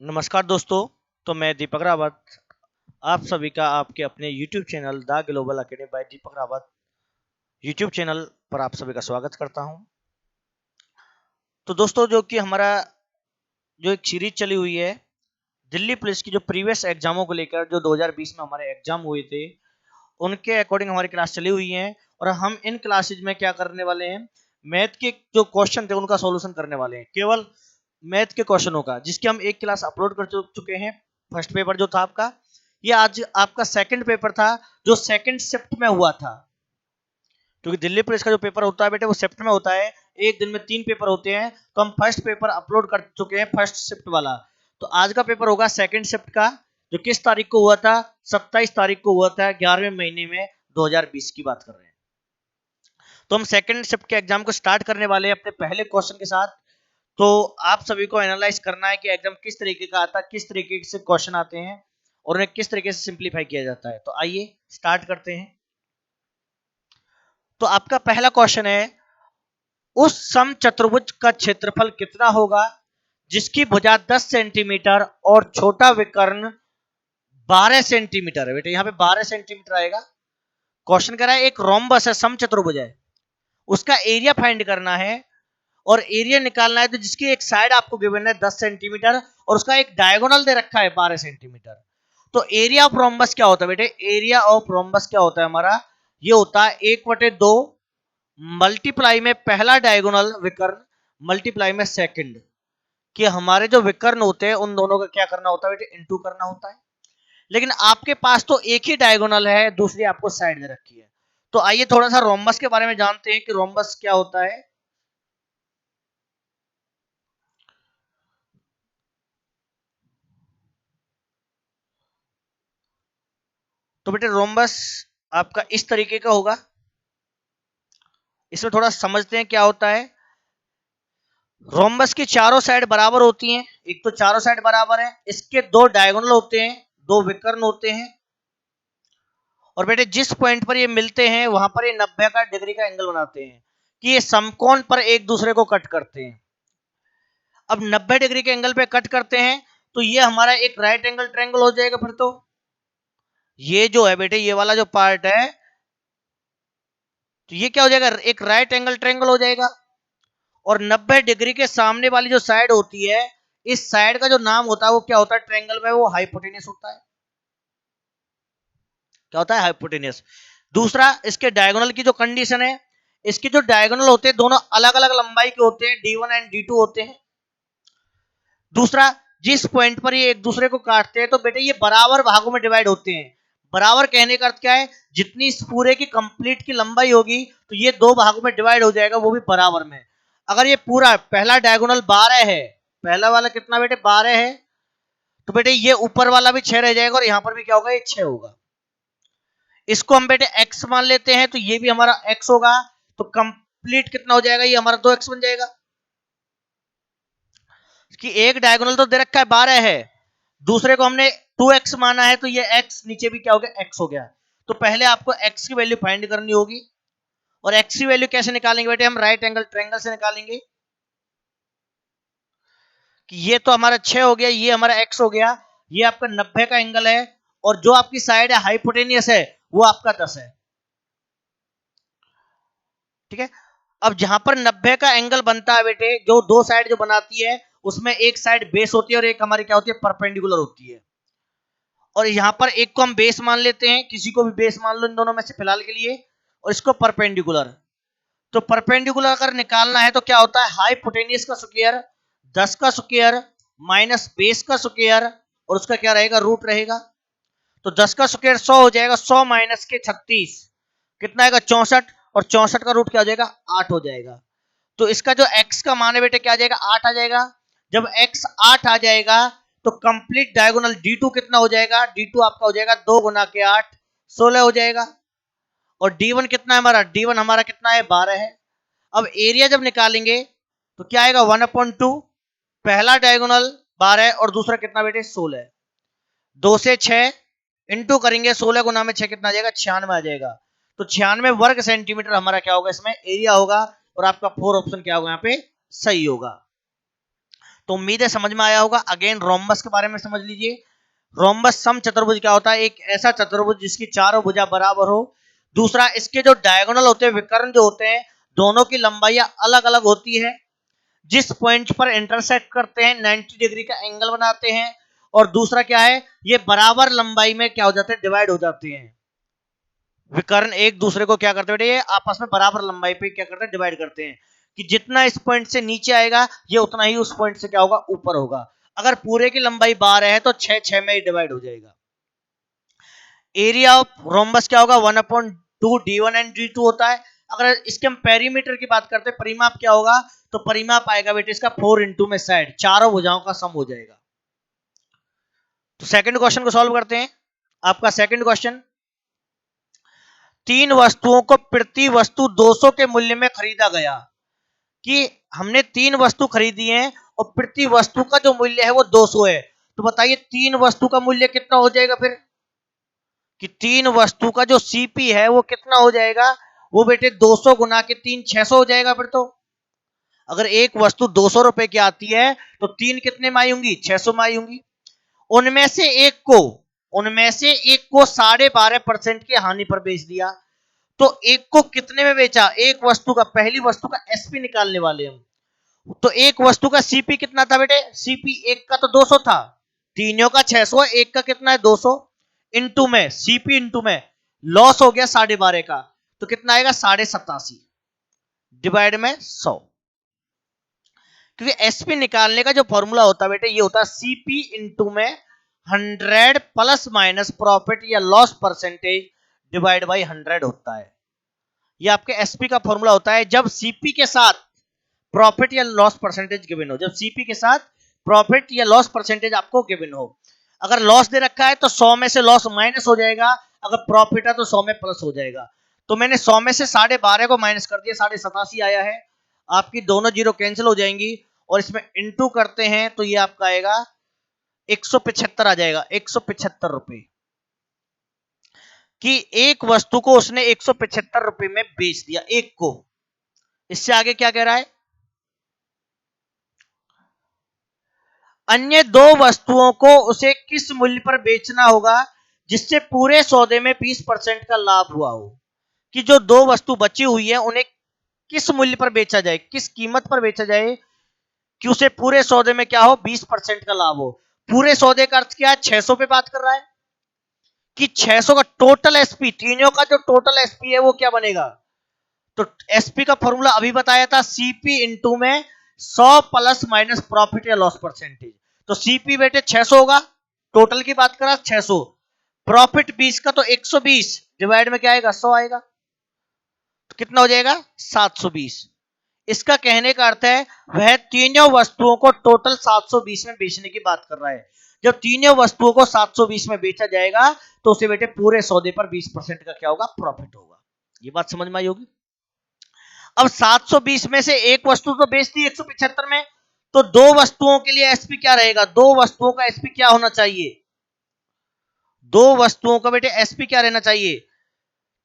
नमस्कार दोस्तों। तो मैं दीपक रावत आप सभी का आपके अपने YouTube channel the global academy by Deepak Rawat YouTube channel पर आप सभी का स्वागत करता हूं। तो दोस्तों जो कि हमारा जो एक सीरीज चली हुई है दिल्ली पुलिस की जो प्रीवियस एग्जामों को लेकर जो 2020 में हमारे एग्जाम हुए थे उनके अकॉर्डिंग हमारी क्लास चली हुई है और हम इन क्लासेज में क्या करने वाले हैं, मैथ के जो क्वेश्चन थे उनका सॉल्यूशन करने वाले हैं, केवल मैथ के क्वेश्चनों का, जिसकी हम एक क्लास अपलोड कर चुके हैं। फर्स्ट पेपर जो था आपका, ये आज आपका सेकंड पेपर था जो सेकंड शिफ्ट में हुआ था, क्योंकि दिल्ली पुलिस का जो पेपर होता है बेटे वो शिफ्ट में होता है। एक दिन में 3 पेपर होते हैं, तो हम फर्स्ट पेपर अपलोड कर चुके हैं फर्स्ट शिफ्ट वाला। तो आज का पेपर होगा सेकंड शिफ्ट का, जो किस तारीख को हुआ था, 27 तारीख को हुआ था, 11वें महीने में 2020 की बात कर रहे हैं। तो हम सेकंड शिफ्ट के एग्जाम को स्टार्ट करने वाले हैं अपने पहले क्वेश्चन के साथ। तो आप सभी को एनालाइज करना है कि एग्जाम किस तरीके का आता है, किस तरीके से क्वेश्चन आते हैं और उन्हें किस तरीके से सिंप्लीफाई किया जाता है। तो आइए स्टार्ट करते हैं। तो आपका पहला क्वेश्चन है, उस समचतुर्भुज का क्षेत्रफल कितना होगा जिसकी भुजा 10 सेंटीमीटर और छोटा विकर्ण 12 सेंटीमीटर है। बेटे यहाँ पे 12 सेंटीमीटर आएगा। क्वेश्चन कह रहा है एक रोम्बस है, समचतुर्भुज है, उसका एरिया फाइंड करना है और एरिया निकालना है। तो जिसकी एक साइड आपको गिवन है 10 सेंटीमीटर और उसका एक डायगोनल दे रखा है 12 सेंटीमीटर। तो एरिया ऑफ रोम्बस क्या होता है बेटे, एरिया ऑफ रोम्बस क्या होता है हमारा, ये होता है 1/2 मल्टीप्लाई में पहला डायगोनल विकर्ण मल्टीप्लाई में सेकंड, कि हमारे जो विकर्ण होते हैं उन दोनों का क्या करना होता है बेटे, इंटू करना होता है। लेकिन आपके पास तो एक ही डायगोनल है, दूसरी आपको साइड दे रखी है। तो आइए थोड़ा सा रोम्बस के बारे में जानते हैं कि रोम्बस क्या होता है। तो बेटे रोम्बस आपका इस तरीके का होगा। इसमें थोड़ा समझते हैं क्या होता है। रोम्बस की चारों साइड बराबर होती हैं, एक तो चारों साइड बराबर है, इसके दो डायगोनल होते हैं, दो विकर्ण होते हैं, और बेटे जिस पॉइंट पर ये मिलते हैं वहां पर ये 90 का डिग्री का एंगल बनाते हैं, कि ये समकोण पर एक दूसरे को कट करते हैं। अब 90 डिग्री के एंगल पे कट करते हैं तो ये हमारा एक राइट एंगल ट्रायंगल हो जाएगा। फिर तो ये जो है बेटे, ये वाला जो पार्ट है, तो ये क्या हो जाएगा, एक राइट एंगल ट्रायंगल हो जाएगा। और 90 डिग्री के सामने वाली जो साइड होती है, इस साइड का जो नाम होता है वो क्या होता है ट्रायंगल में, वो हाइपोटेन्यूस होता है। क्या होता है, हाइपोटेन्यूस। दूसरा, इसके डायगोनल की जो कंडीशन है, इसके जो डायगोनल होते हैं दोनों अलग अलग लंबाई के होते हैं, D1 एंड D2 होते हैं। दूसरा, जिस पॉइंट पर ये एक दूसरे को काटते हैं तो बेटे ये बराबर भागों में डिवाइड होते हैं। बराबर कहने का अर्थ क्या है, जितनी इस पूरे की कंप्लीट की लंबाई होगी तो ये दो भागों में डिवाइड हो जाएगा, वो भी बराबर में। अगर ये पूरा पहला डायगोनल 12 है, पहला वाला कितना बेटे 12 है, तो बेटे ये ऊपर वाला भी 6 रह जाएगा और यहां पर भी क्या होगा, ये 6 होगा। इसको हम बेटे x मान लेते हैं, तो ये भी हमारा x होगा। तो कंप्लीट कितना हो जाएगा, ये हमारा 2x बन जाएगा। कि एक डायगोनल तो दे रखा है 12 है, दूसरे को हमने 2x माना है, तो ये x नीचे भी क्या हो गया, x हो गया। तो पहले आपको x की वैल्यू फाइंड करनी होगी, और x की वैल्यू कैसे निकालेंगे बेटे, हम राइट एंगल ट्रायंगल से निकालेंगे। कि ये तो हमारा 6 हो गया, ये हमारा x हो गया, ये आपका 90 का एंगल है, और जो आपकी साइड है हाइपोटेनियस है वो आपका 10 है। ठीक है। अब जहां पर 90 का एंगल बनता है बेटे, जो दो साइड जो बनाती है उसमें एक साइड बेस होती है और एक हमारी क्या होती है, परपेंडिकुलर होती है। और यहां पर एक को हम बेस मान लेते हैं, किसी को भी बेस मान लो इन दोनों में से फिलहाल के लिए, और इसको परपेंडिकुलर। तो परपेंडिकुलर अगर निकालना है तो क्या होता है, हाइपोटेनियस का स्क्वायर 10 का स्क्वायर माइनस बेस का स्क्वायर, और उसका क्या रहेगा, रूट रहेगा। तो 10 का स्क्वायर 100 हो जाएगा, 100 माइनस के 36 कितना आएगा, 64, और 64 का रूट क्या हो जाएगा, 8 हो जाएगा। तो इसका जो x का मान है बेटे क्या आ जाएगा, 8 आ जाएगा। जब x 8 आ जाएगा तो कंप्लीट डायगोनल D2 कितना हो जाएगा, D2 आपका हो जाएगा 2 गुना के 8 16 हो जाएगा। और D1 कितना है हमारा, D1 हमारा कितना है, 12 है। अब एरिया जब निकालेंगे तो क्या आएगा, 1/2, पहला डायगोनल 12 और दूसरा कितना बेटे 16, 2 से 6 इंटू करेंगे, 16 गुना में 6 कितना आ जाएगा, 96 आ जाएगा। तो 96 वर्ग सेंटीमीटर हमारा क्या होगा, इसमें एरिया होगा, और आपका 4 ऑप्शन क्या होगा यहाँ पे, सही होगा। तो उम्मीद है समझ में आया होगा। अगेन रोम्बस के बारे में समझ लीजिए। रोम्बस सम चतुर्भुज क्या होता है? एक ऐसा चतुर्भुज जिसकी चारों भुजा बराबर हो। दूसरा, इसके जो डायगोनल होते हैं, विकर्ण जो होते हैं, दोनों की लंबाइयां अलग अलग होती है। जिस पॉइंट पर इंटरसेक्ट करते हैं 90 डिग्री का एंगल बनाते हैं। और दूसरा क्या है? ये बराबर लंबाई में क्या हो जाते हैं? डिवाइड हो जाते हैं। विकर्ण एक दूसरे को क्या करते हैं? ये आपस में बराबर लंबाई पे क्या करते हैं? डिवाइड करते हैं कि जितना इस पॉइंट से नीचे आएगा ये उतना ही उस पॉइंट से क्या होगा? ऊपर होगा। अगर पूरे की लंबाई 12 है तो 6 में ही डिवाइड हो जाएगा। एरिया ऑफ रोम्बस क्या होगा? 1/2 d1 एंड d2 होता है। अगर इसके हम पेरीमीटर की बात करते हैं, परिमाप क्या होगा? तो परिमाप आएगा बेटे इसका 4 इंटू में साइड, चारों भुजाओं का सम हो जाएगा। तो सेकंड क्वेश्चन को सॉल्व करते हैं। आपका सेकंड क्वेश्चन, तीन वस्तुओं को प्रति वस्तु 200 के मूल्य में खरीदा गया। कि हमने तीन वस्तु खरीदी है और प्रति वस्तु का जो मूल्य है वो 200 है। तो बताइए तीन वस्तु का मूल्य कितना हो जाएगा फिर? कि तीन वस्तु का जो सीपी है वो कितना हो जाएगा? वो बेटे 200 गुना के 3 600 हो जाएगा। फिर तो अगर एक वस्तु 200 रुपए की आती है तो तीन कितने में आई होंगी? 600 में आई होंगी। उनमें से एक को 12.5% की हानि पर बेच दिया। तो एक को कितने में बेचा? एक वस्तु का, पहली वस्तु का एसपी निकालने वाले हम। तो एक वस्तु का सीपी कितना था बेटे? सीपी एक का तो 200 था, तीनों का 600, एक का कितना है? 200। इंटू में सीपी इंटू में लॉस हो गया 12.5 का, तो कितना आएगा? 87.5 डिवाइड में 100। क्योंकि एसपी निकालने का जो फॉर्मूला होता है बेटे ये होता है सीपी इंटू में 100 प्लस माइनस प्रॉफिट या लॉस परसेंटेज डिवाइड बाई 100 होता है। ये आपके एसपी का फॉर्मूला होता है जब सीपी के साथ प्रॉफिट या लॉस परसेंटेज गिवन हो। जब सीपी के साथ प्रॉफिट या लॉस परसेंटेज आपको गिवन हो। अगर लॉस दे रखा है तो 100 में से लॉस माइनस हो जाएगा, अगर प्रॉफिट है तो 100 में प्लस हो जाएगा। तो मैंने 100 में से 12.5 को माइनस कर दिया, 87.5 आया है। आपकी दोनों जीरो कैंसिल हो जाएंगी और इसमें इंटू करते हैं तो ये आपका आएगा 175 आ जाएगा। 175 रुपए कि एक वस्तु को उसने 175 रुपए में बेच दिया, एक को। इससे आगे क्या कह रहा है? अन्य दो वस्तुओं को उसे किस मूल्य पर बेचना होगा जिससे पूरे सौदे में 20% का लाभ हुआ हो। कि जो दो वस्तु बची हुई है उन्हें किस मूल्य पर बेचा जाए, किस कीमत पर बेचा जाए कि उसे पूरे सौदे में क्या हो? 20% का लाभ हो। पूरे सौदे का अर्थ क्या है? 600 पे बात कर रहा है कि 600 का टोटल एसपी, तीनों का जो टोटल एसपी है वो क्या बनेगा? तो एसपी का फॉर्मूला अभी बताया था, सीपी इंटू में 100 प्लस माइनस प्रॉफिट या लॉस परसेंटेज। तो सीपी बेटे 600 होगा, टोटल की बात करा 600, प्रॉफिट 20 का तो 120 डिवाइड में क्या आएगा? 100 आएगा। तो कितना हो जाएगा? 720। इसका कहने का अर्थ है वह तीनों वस्तुओं को टोटल 720 में बेचने की बात कर रहा है। जब तीनों वस्तुओं को 720 में बेचा जाएगा तो उसे बेटे पूरे सौदे पर 20% का क्या होगा? प्रॉफिट होगा। ये बात समझ में आई होगी। अब 720 में से एक वस्तु तो बेच दी 175 में, तो दो वस्तुओं के लिए एसपी क्या रहेगा? दो वस्तुओं का एसपी क्या होना चाहिए? दो वस्तुओं का बेटे एसपी क्या रहना चाहिए?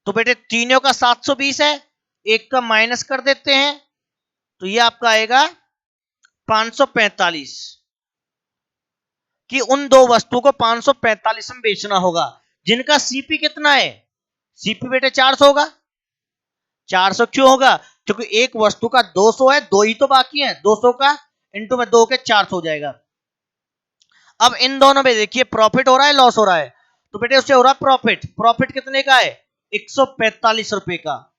तो बेटे तीनों का 720 है, एक का माइनस कर देते हैं तो ये आपका आएगा 545। कि उन दो वस्तुओं को 545 में बेचना होगा जिनका सीपी कितना है? सीपी बेटे 400 होगा। 400 क्यों होगा? क्योंकि एक वस्तु का 200 है, दो ही तो बाकी है, 200 का इंटू में 2 के 400 हो जाएगा। अब इन दोनों में देखिए प्रॉफिट हो रहा है, लॉस हो रहा है। तो बेटे उससे हो रहा है प्रॉफिट। प्रॉफिट कितने का है? 145 रुपए का।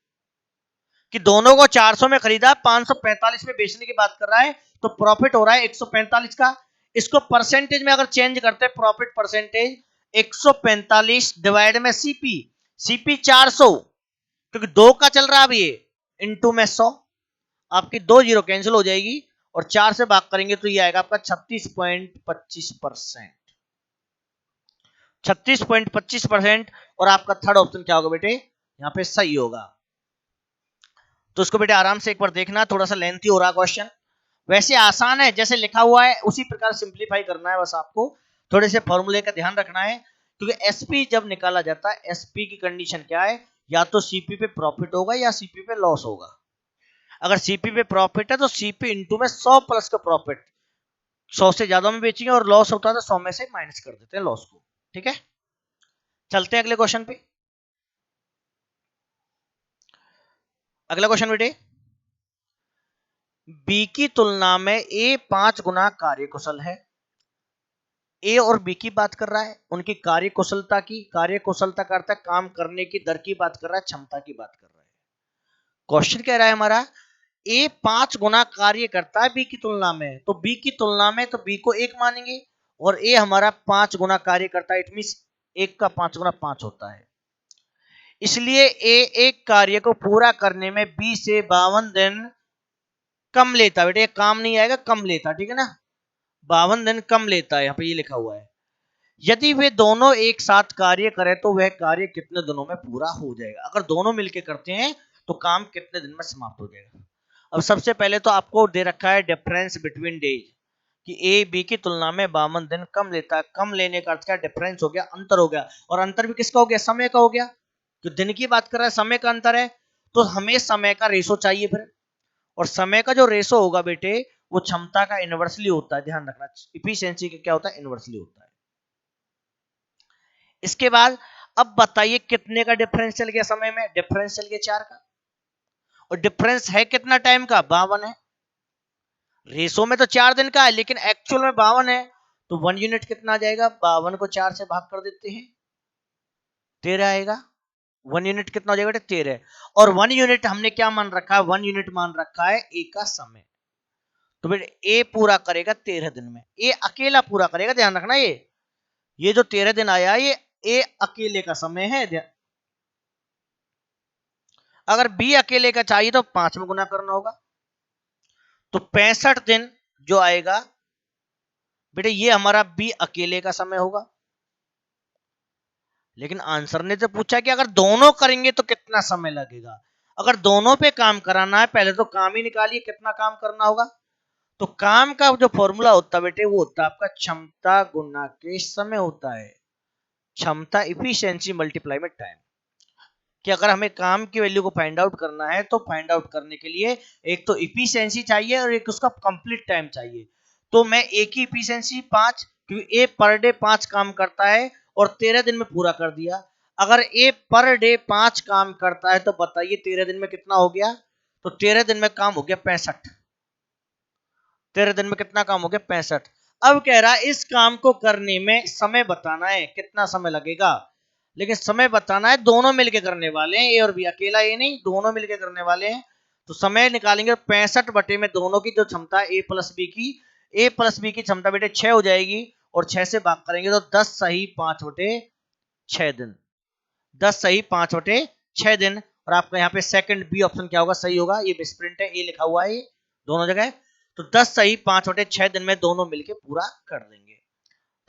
कि दोनों को 400 में खरीदा, 545 में बेचने की बात कर रहा है, तो प्रॉफिट हो रहा है 145 का। इसको परसेंटेज में अगर चेंज करते हैं, प्रॉफिट परसेंटेज 145 डिवाइड में सीपी, सीपी 400 क्योंकि दो का चल रहा है अभी, इंटू में 100। आपकी दो जीरो कैंसिल हो जाएगी और 4 से भाग करेंगे तो ये आएगा आपका 36.25%। 36.25%। और आपका थर्ड ऑप्शन क्या होगा बेटे? यहां पे सही होगा। तो इसको बेटे आराम से एक बार देखना, थोड़ा सा लेंथी हो रहा क्वेश्चन, वैसे आसान है, जैसे लिखा हुआ है उसी प्रकार सिंप्लीफाई करना है। बस आपको थोड़े से फॉर्मूले का ध्यान रखना है। क्योंकि एसपी जब निकाला जाता है, एसपी की कंडीशन क्या है? या तो सीपी पे प्रॉफिट होगा या सीपी पे लॉस होगा। अगर सीपी पे प्रॉफिट है तो सीपी इंटू में 100 प्लस का प्रॉफिट, 100 से ज्यादा में बेचेंगे और लॉस होता है तो 100 में से माइनस कर देते हैं लॉस को। ठीक है, चलते हैं अगले क्वेश्चन पे। अगला क्वेश्चन बेटे, बी की तुलना में ए 5 गुना कार्यकुशल है। ए और बी की बात कर रहा है, उनकी कार्यकुशलता की, कार्यकुशलता का अर्थ है काम करने की दर की बात कर रहा है, क्षमता की बात कर रहा है। क्वेश्चन कह रहा है हमारा ए 5 गुना कार्य करता है बी की तुलना में, तो बी की तुलना में तो बी को 1 मानेंगे और ए हमारा 5 गुना कार्य करता है, इट मींस 1 का 5 गुना 5 होता है। इसलिए ए एक कार्य को पूरा करने में बी से 52 दिन कम लेता है। बेटे काम नहीं आएगा, कम लेता, ठीक है ना, 52 दिन कम लेता है, यहाँ पे ये लिखा हुआ है। यदि वे दोनों एक साथ कार्य करें तो वह कार्य कितने दिनों में पूरा हो जाएगा। अगर दोनों मिलके करते हैं तो काम कितने दिन में समाप्त हो जाएगा। अब सबसे पहले तो आपको दे रखा है डिफरेंस बिटवीन डेज, कि ए बी की तुलना में 52 दिन कम लेता है। कम लेने का अर्थ क्या, डिफरेंस हो गया, अंतर हो गया, और अंतर भी किसका हो गया, समय का हो गया। जो दिन की बात कर रहा है समय का अंतर है, तो हमें समय का रेशो चाहिए फिर, और समय का जो रेशो होगा बेटे वो क्षमता का इनवर्सली होता है, ध्यान रखना, इफिशिएंसी का क्या होता है, इनवर्सली होता है। इसके बाद अब बताइए कितने का डिफरेंस चल गया समय में, डिफरेंस चल गया 4 का, और डिफरेंस है कितना टाइम का, 52 है। रेशो में तो 4 दिन का है लेकिन एक्चुअल में 52 है, तो 1 यूनिट कितना आ जाएगा, 52 को 4 से भाग कर देते हैं, 13 आएगा। 1 यूनिट कितना हो जाएगा बेटा, 13। और 1 यूनिट हमने क्या मान रखा है, 1 यूनिट मान रखा है ए का समय। तो बेटे ए पूरा करेगा 13 दिन में, ए अकेला पूरा करेगा, ध्यान रखना, ये जो 13 दिन आया ये ए अकेले का समय है। अगर बी अकेले का चाहिए तो 5 में गुना करना होगा, तो 65 दिन जो आएगा बेटे ये हमारा बी अकेले का समय होगा। लेकिन आंसर ने तो पूछा कि अगर दोनों करेंगे तो कितना समय लगेगा। अगर दोनों पे काम कराना है पहले तो काम ही निकालिए कितना काम करना होगा। तो काम का जो फॉर्मूला होता है बेटे वो होता है आपका क्षमता गुना के समय होता है, क्षमता इफिशिएंसी मल्टीप्लाई में टाइम। कि अगर हमें काम की वैल्यू को फाइंड आउट करना है तो फाइंड आउट करने के लिए एक तो इफिशिएंसी चाहिए और एक उसका कंप्लीट टाइम चाहिए। तो मैं एक ही इफिशिएंसी 5, क्योंकि ए पर डे 5 काम करता है और 13 दिन में पूरा कर दिया। अगर ए पर डे 5 काम करता है तो बताइए 13 दिन में कितना हो गया, तो 13 दिन में काम हो गया 65। 13 दिन में कितना काम हो गया, 65। अब कह रहा है इस काम को करने में समय बताना है, कितना समय लगेगा। लेकिन समय बताना है, दोनों मिलके करने वाले हैं, ए और बी, अकेला ए नहीं, दोनों मिलके करने वाले हैं। तो समय निकालेंगे 65 बटे में दोनों की जो क्षमता ए प्लस बी की, ए प्लस बी की क्षमता बेटे 6 हो जाएगी, और 6 से भाग करेंगे तो 10 सही 5 बटे 6 दिन, 10 सही 5 बटे 6 दिन। और आपका यहाँ पे सेकंड बी ऑप्शन क्या होगा, सही होगा, ये मिसप्रिंट है, ए लिखा हुआ है दोनों जगह। तो 10 सही 5 बटे 6 दिन में दोनों मिलके पूरा कर देंगे।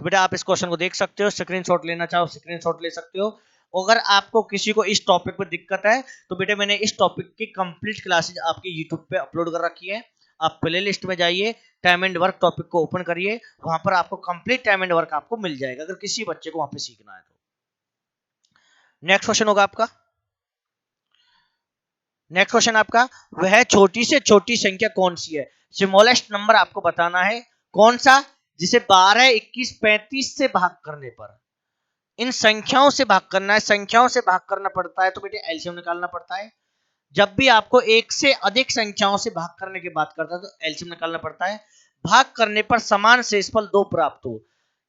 तो बेटा आप इस क्वेश्चन को देख सकते हो, स्क्रीनशॉट लेना चाहो स्क्रीनशॉट ले सकते हो। अगर आपको किसी को इस टॉपिक पे दिक्कत है तो बेटे मैंने इस टॉपिक की कंप्लीट क्लासेज आपके यूट्यूब पे अपलोड कर रखी है। आप प्ले लिस्ट में जाइए, टाइम एंड वर्क टॉपिक को ओपन करिए, वहां पर आपको कंप्लीट टाइम एंड वर्क आपको मिल जाएगा अगर किसी बच्चे को वहां पे सीखना है तो। नेक्स्ट क्वेश्चन होगा आपका, नेक्स्ट क्वेश्चन आपका, वह छोटी से छोटी संख्या कौन सी है। स्मॉलेस्ट नंबर आपको बताना है, कौन सा, जिसे 12, 21, 35 से भाग करने पर, इन संख्याओं से भाग करना है, संख्याओं से भाग करना पड़ता है तो बेटे एलसीएम निकालना पड़ता है। जब भी आपको एक से अधिक संख्याओं से भाग करने की बात करता है तो एलसीएम निकालना पड़ता है। भाग करने पर समान शेषफल 2 प्राप्त हो,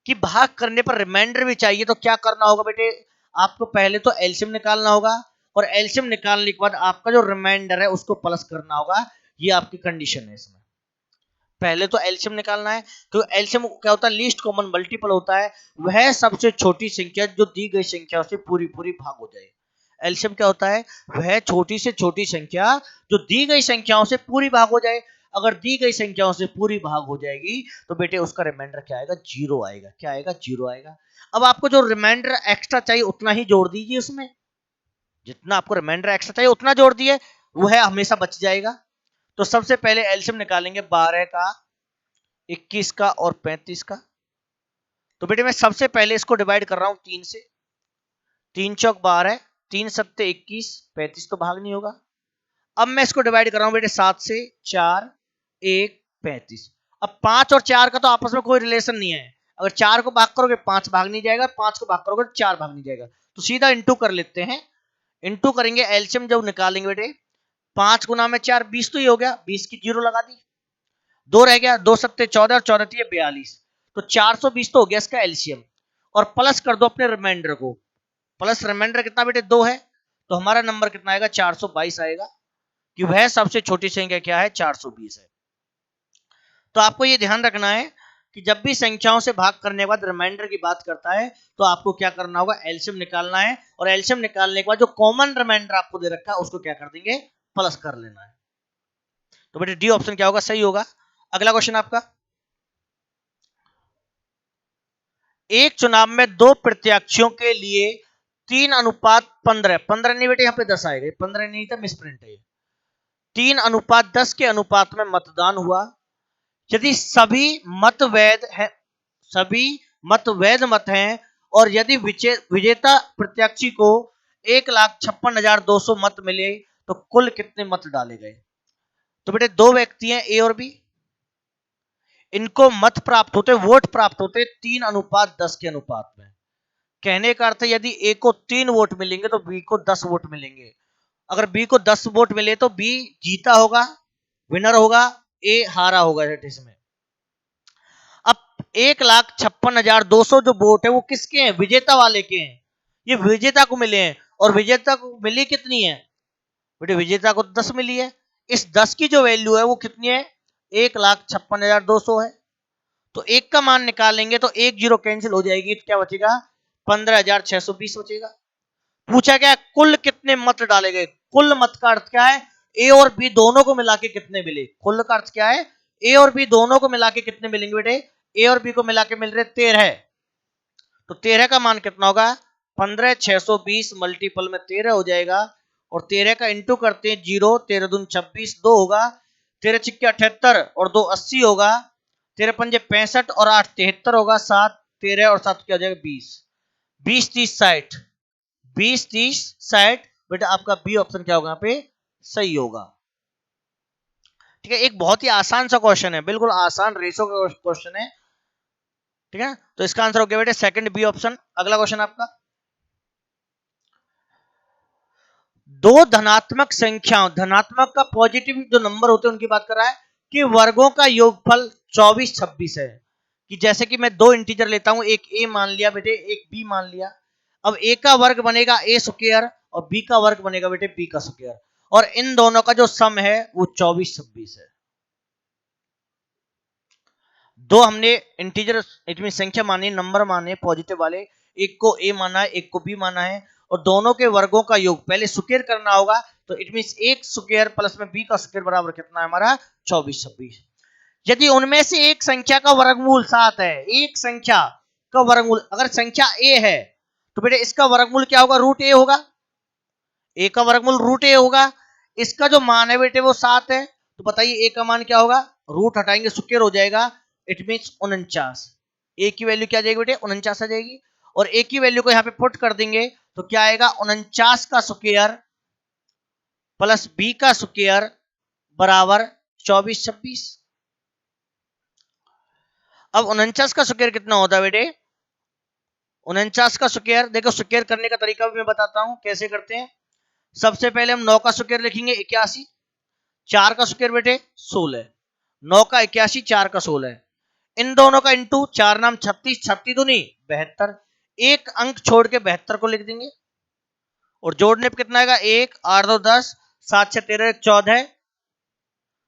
कि भाग करने पर रिमाइंडर भी चाहिए, तो क्या करना होगा बेटे, आपको पहले तो एलसीएम निकालना होगा, और एलसीएम निकालने के बाद आपका जो रिमाइंडर है उसको प्लस करना होगा। ये आपकी कंडीशन है इसमें, पहले तो एलसीएम निकालना है। तो एलसीएम क्या होता है, लीस्ट कॉमन मल्टीपल होता है, वह सबसे छोटी संख्या जो दी गई संख्या से पूरी पूरी भाग हो जाए। एलसीएम क्या होता है, वह छोटी से छोटी संख्या जो दी गई संख्याओं से पूरी भाग हो जाए। अगर दी गई संख्याओं से पूरी भाग हो जाएगी तो बेटे उसका रिमाइंडर क्या आएगा, 0 आएगा। क्या आएगा, 0 आएगा। अब आपको जो रिमाइंडर एक्स्ट्रा चाहिए उतना ही जोड़ दीजिए उसमें, जितना आपको रिमाइंडर एक्स्ट्रा चाहिए उतना जोड़ दिए, वह हमेशा बच जाएगा। तो सबसे पहले एलसीएम निकालेंगे 12 का, 21 का और 35 का। तो बेटे मैं सबसे पहले इसको डिवाइड कर रहा हूं 3 से, 3 चौक 12, 3 सत्ते 21, 35 तो भाग नहीं होगा। अब मैं इसको डिवाइड कर रहा हूं बेटे 7 से, 4, 1, 35। अब 5 और 4 का तो आपस में कोई रिलेशन नहीं है, अगर 4 को भाग करोगे 5 भाग नहीं जाएगा, 5 को भाग करोगे 4 भाग नहीं जाएगा, तो सीधा इंटू कर लेते हैं। इंटू करेंगे, एलसीएम जब निकालेंगे बेटे 5 गुना में 4 20 तो ही हो गया, 20 की जीरो लगा दी, 2 रह गया, 2 सत्ते 14 और 14 42, तो 420 तो हो गया इसका एलसीएम। और प्लस कर दो अपने रिमाइंडर को, प्लस रिमाइंडर कितना बेटे 2 है, तो हमारा नंबर कितना आएगा 422 आएगा, कि वह सबसे छोटी संख्या क्या है 420 है। तो आपको ये ध्यान रखना है कि जब भी संख्याओं से भाग करने के बाद रिमाइंडर की बात करता है तो आपको क्या करना होगा, एलसीएम निकालना है, और एलसीएम निकालने के बाद जो कॉमन रिमाइंडर आपको दे रखा है उसको क्या कर देंगे, प्लस कर लेना है। तो बेटे डी ऑप्शन क्या होगा, सही होगा। अगला क्वेश्चन आपका, एक चुनाव में 2 प्रत्याशियों के लिए 3:15, 15 नहीं बेटे यहाँ पे 10 आएगा, 15 नहीं था, मिसप्रिंट है, 3:10 के अनुपात में मतदान हुआ। यदि सभी मत वैध है, सभी मत वैध मत हैं, और यदि विजेता प्रत्याशी को 1,56,200 मत मिले तो कुल कितने मत डाले गए। तो बेटे 2 व्यक्ति हैं ए और बी, इनको मत प्राप्त होते, वोट प्राप्त होते 3:10 के अनुपात में। कहने का अर्थ है यदि ए को 3 वोट मिलेंगे तो बी को 10 वोट मिलेंगे, अगर बी को 10 वोट मिले तो बी जीता होगा, विनर होगा, ए हारा होगा इसमें। अब 1,56,200 जो वोट है वो किसके हैं, विजेता वाले के हैं, ये विजेता को मिले हैं, और विजेता को मिली कितनी है बेटे, विजेता को 10 मिली है, इस 10 की जो वैल्यू है वो कितनी है, 1,56,200 है। तो एक का मान निकालेंगे तो एक जीरो कैंसिल हो जाएगी, तो क्या बचेगा 15,620 बचेगा। पूछा क्या, कुल कितने मत डाले गए, कुल मत का अर्थ क्या है, ए और बी दोनों को मिला के कितने मिले, कुल का अर्थ क्या है, ए और बी दोनों को मिला के कितने मिलेंगे बेटे, ए और बी को मिला के मिल रहे 13, तो 13 का मान कितना होगा, 15,620 मल्टीपल में 13 हो जाएगा, और 13 का इंटू करते हैं, 0 13 दून 26, 2 होगा, 13 छिक्के 78 और 2 80 होगा, 13 पंजे 65 और 8 73 होगा, 7 13 और 7 क्या हो जाएगा 20, 20 30 60, 20 30 60, बेटा आपका बी ऑप्शन क्या होगा यहाँ पे, सही होगा। ठीक है, एक बहुत ही आसान सा क्वेश्चन है, बिल्कुल आसान रेशो का क्वेश्चन है। ठीक है, तो इसका आंसर हो गया बेटे सेकंड बी ऑप्शन। अगला क्वेश्चन आपका, दो धनात्मक संख्याओं, धनात्मक का पॉजिटिव जो नंबर होते हैं उनकी बात कर रहा है, कि वर्गों का योगफल 24 26 है। कि जैसे कि मैं 2 इंटीजर लेता हूं, एक ए मान लिया बेटे, एक बी मान लिया, अब ए का वर्ग बनेगा ए स्क्वायर और बी का वर्ग बनेगा बेटे बी का स्क्वायर, और इन दोनों का जो सम है वो 24 26 है। दो हमने इंटीजर इतनी संख्या मानी, नंबर माने पॉजिटिव वाले, एक को ए माना है एक को बी माना है, और दोनों के वर्गों का योग पहले स्क्वायर करना होगा, तो इट मींस एक स्क्वायर प्लस में बी का स्क्वायर बराबर कितना है हमारा 24 26। यदि उनमें से एक संख्या का वर्गमूल 7 है, एक संख्या का वर्गमूल, अगर संख्या ए है तो बेटे इसका वर्गमूल क्या होगा, रूट ए होगा, ए का वर्गमूल रूट ए होगा, इसका जो मान है बेटे वो 7 है, तो बताइए ए का मान क्या होगा, रूट हटाएंगे स्क्वायर हो जाएगा, इट मींस 49, ए की वैल्यू क्या आ जाएगी बेटे 49 आ जाएगी, और ए की वैल्यू को यहाँ पे पुट कर देंगे तो क्या आएगा 49 का स्क्वायर प्लस बी का स्क्वायर बराबर 24 26। अब 49 का स्क्वायर कितना होता है बेटे, 49 का स्क्वायर, देखो स्क्वायर करने का तरीका भी मैं बताता हूं कैसे करते हैं। सबसे पहले हम 9 का स्क्वायर लिखेंगे 81, 4 का स्क्वायर बेटे 16, 9 का 81 4 का 16, इन दोनों का इंटू, 4 नाम 36, 36 दूनी 72, एक अंक छोड़ के 72 को लिख देंगे, और जोड़ने पे कितना आएगा 1 8 2 10 7 6 13 14,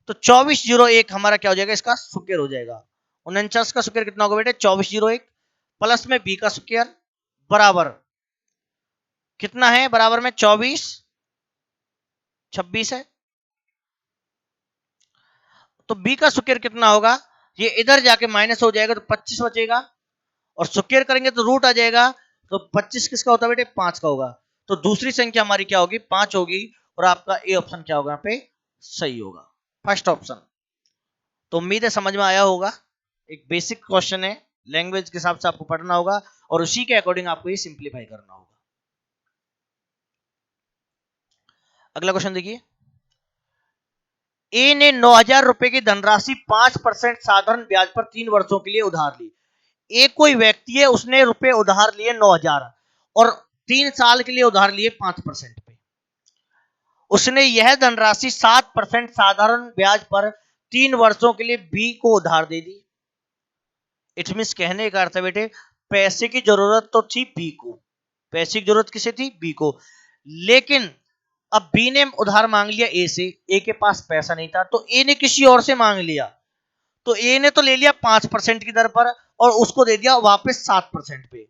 तो 2401 हमारा क्या हो जाएगा, इसका स्क्वायर हो जाएगा। 49 का स्क्वायर कितना होगा बेटे 2401 प्लस में बी का स्क्वायर बराबर कितना है, बराबर में 24 26 है, तो बी का स्क्वायर कितना होगा, ये इधर जाके माइनस हो जाएगा तो 25 बचेगा, और स्क्वायर करेंगे तो रूट आ जाएगा, तो 25 किसका होता है बेटे 5 का होगा, तो दूसरी संख्या हमारी क्या होगी 5 होगी, और आपका ए ऑप्शन क्या होगा यहाँ पे सही होगा, फर्स्ट ऑप्शन। तो उम्मीद है समझ में आया होगा, एक बेसिक क्वेश्चन है, लैंग्वेज के हिसाब से आपको पढ़ना होगा और उसी के अकॉर्डिंग आपको ये सिंप्लीफाई करना होगा। अगला क्वेश्चन देखिए, ए ने 9,000 रुपए की धनराशि 5% साधारण ब्याज पर 3 वर्षों के लिए उधार ली। एक कोई व्यक्ति है, उसने रुपए उधार लिए 9,000 और 3 साल के लिए उधार लिए 5% पे। उसने यह धनराशि 7% साधारण ब्याज पर 3 वर्षों के लिए बी को उधार दे दी। इट मींस कहने का अर्थ है बेटे, पैसे की जरूरत तो थी बी को, पैसे की जरूरत किसे थी? बी को। लेकिन अब बी ने उधार मांग लिया ए से, ए के पास पैसा नहीं था, तो ए ने किसी और से मांग लिया, तो ए ने तो ले लिया 5% की दर पर और उसको दे दिया वापस 7% पे,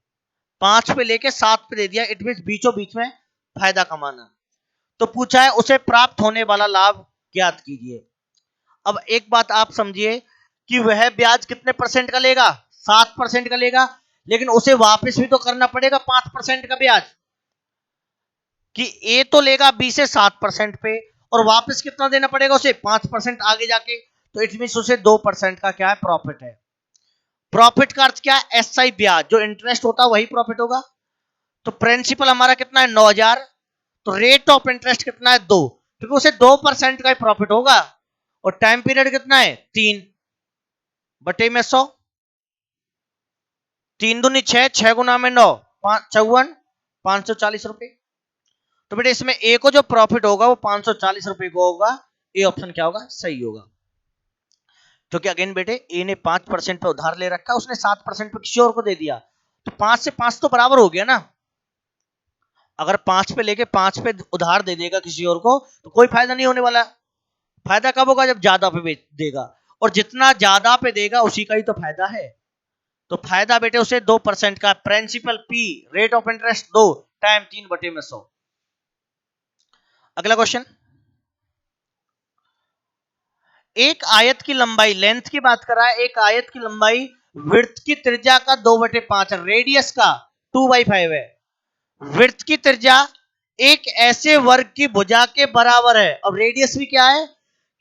5 पे लेके 7 पे दे दिया। इट मींस बीचों बीच में फायदा कमाना। तो पूछा है उसे प्राप्त होने वाला लाभ ज्ञात कीजिए। अब एक बात आप समझिए कि वह ब्याज कितने परसेंट का लेगा? 7% का लेगा, लेकिन उसे वापस भी तो करना पड़ेगा 5% का ब्याज। कि ए तो लेगा बी से 7% पे और वापस कितना देना पड़ेगा उसे? 5% आगे जाके। तो इट मीन उसे 2% का क्या है? प्रॉफिट है। प्रॉफिट का अर्थ क्या है? एसआई ब्याज, जो इंटरेस्ट होता है वही प्रॉफिट होगा। तो प्रिंसिपल हमारा कितना है? 9,000। तो रेट ऑफ इंटरेस्ट कितना है? 2, क्योंकि उसे 2% का ही प्रॉफिट होगा। और टाइम पीरियड कितना है? 3 बटे में 100, 3 दूनी 6, 6 गुना में 9, 54, 540 रुपए। तो बेटे इसमें ए को जो प्रॉफिट होगा वो 540 रुपए को होगा। ए ऑप्शन क्या होगा? सही होगा। क्योंकि अगेन बेटे ए ने 5% पे उधार ले रखा, उसने 7% पे किसी और को दे दिया, तो 5 से 5 तो बराबर हो गया ना। अगर 5 पे लेके 5 पे उधार दे देगा किसी और को तो कोई फायदा नहीं होने वाला। फायदा कब होगा? जब ज्यादा पे देगा, और जितना ज्यादा पे देगा उसी का ही तो फायदा है। तो फायदा बेटे उसे 2% का। Principal P, rate of interest 2, time 3 बटे में 100। अगला क्वेश्चन, एक आयत की लंबाई, लेंथ की बात कर रहा है, एक आयत की लंबाई विड्थ की त्रिज्या का 2/5 है, रेडियस का 2/5 है। विड्थ की त्रिज्या एक ऐसे वर्ग की भुजा के बराबर है। अब रेडियस भी क्या है?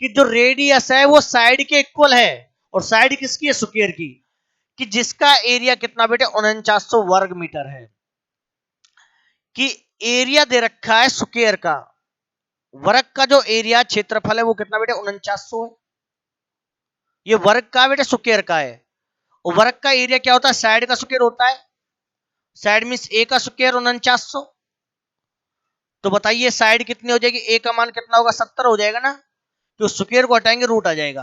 कि जो रेडियस है वो साइड के इक्वल है, और साइड किसकी है? स्क्वायर की। कि जिसका एरिया कितना बेटे? 4900 वर्ग मीटर है। कि एरिया दे रखा है स्क्वायर का, वर्ग का जो एरिया क्षेत्रफल है वो कितना बेटे? 4900 है। ये वर्ग का बेटे स्क्वायर का है, और वर्ग का एरिया क्या होता है? साइड का स्क्वायर होता है। साइड मींस ए का स्क्वायर 4900। तो बताइए साइड कितनी हो जाएगी? ए का मान कितना होगा? 70 हो जाएगा ना। तो स्क्वायर को हटाएंगे, रूट आ जाएगा।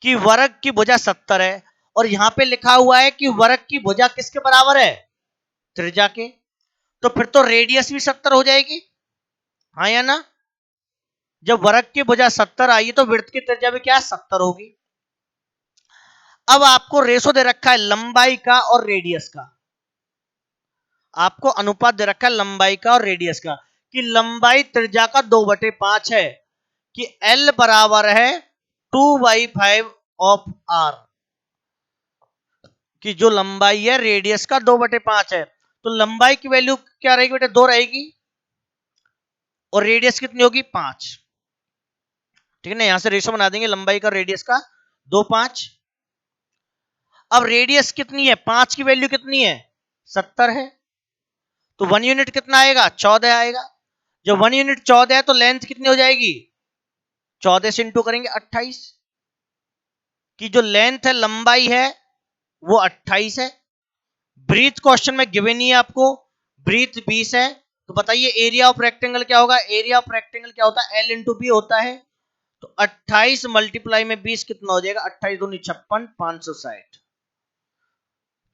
कि वर्ग की भुजा 70 है, और यहां पे लिखा हुआ है कि वर्ग की भुजा किसके बराबर है? त्रिज्या के। तो फिर तो रेडियस भी 70 हो जाएगी, हाँ या ना? जब वर्ग की भुजा 70 आई तो वृत्त की त्रिज्या भी क्या है? 70 होगी। अब आपको रेशो दे रखा है लंबाई का और रेडियस का। आपको अनुपात दे रखा है लंबाई का और रेडियस का, कि लंबाई त्रिज्या का 2/5 है, कि L बराबर है 2/5 ऑफ R। कि जो लंबाई है रेडियस का 2/5 है, तो लंबाई की वैल्यू क्या रहेगी बेटे? 2 रहेगी, और रेडियस कितनी होगी? 5। ठीक है ना? यहां से रेशो बना देंगे लंबाई का रेडियस का, 2, 5। अब रेडियस कितनी है? 5 की वैल्यू कितनी है? 70 है। तो 1 यूनिट कितना आएगा? 14 आएगा। जब 1 यूनिट 14 है तो लेंथ कितनी हो जाएगी? 14 से इंटू करेंगे 28। की जो लेंथ है, लंबाई है, वो 28 है। ब्रीथ क्वेश्चन में गिवन ही है आपको, ब्रीथ 20 है। तो बताइए एरिया ऑफ रेक्टेंगल क्या होगा? एरिया ऑफ रेक्टेंगल क्या होता है? L इंटू बी होता है। तो 28 मल्टीप्लाई में 20 कितना हो जाएगा? 28 दूनी 56, 560।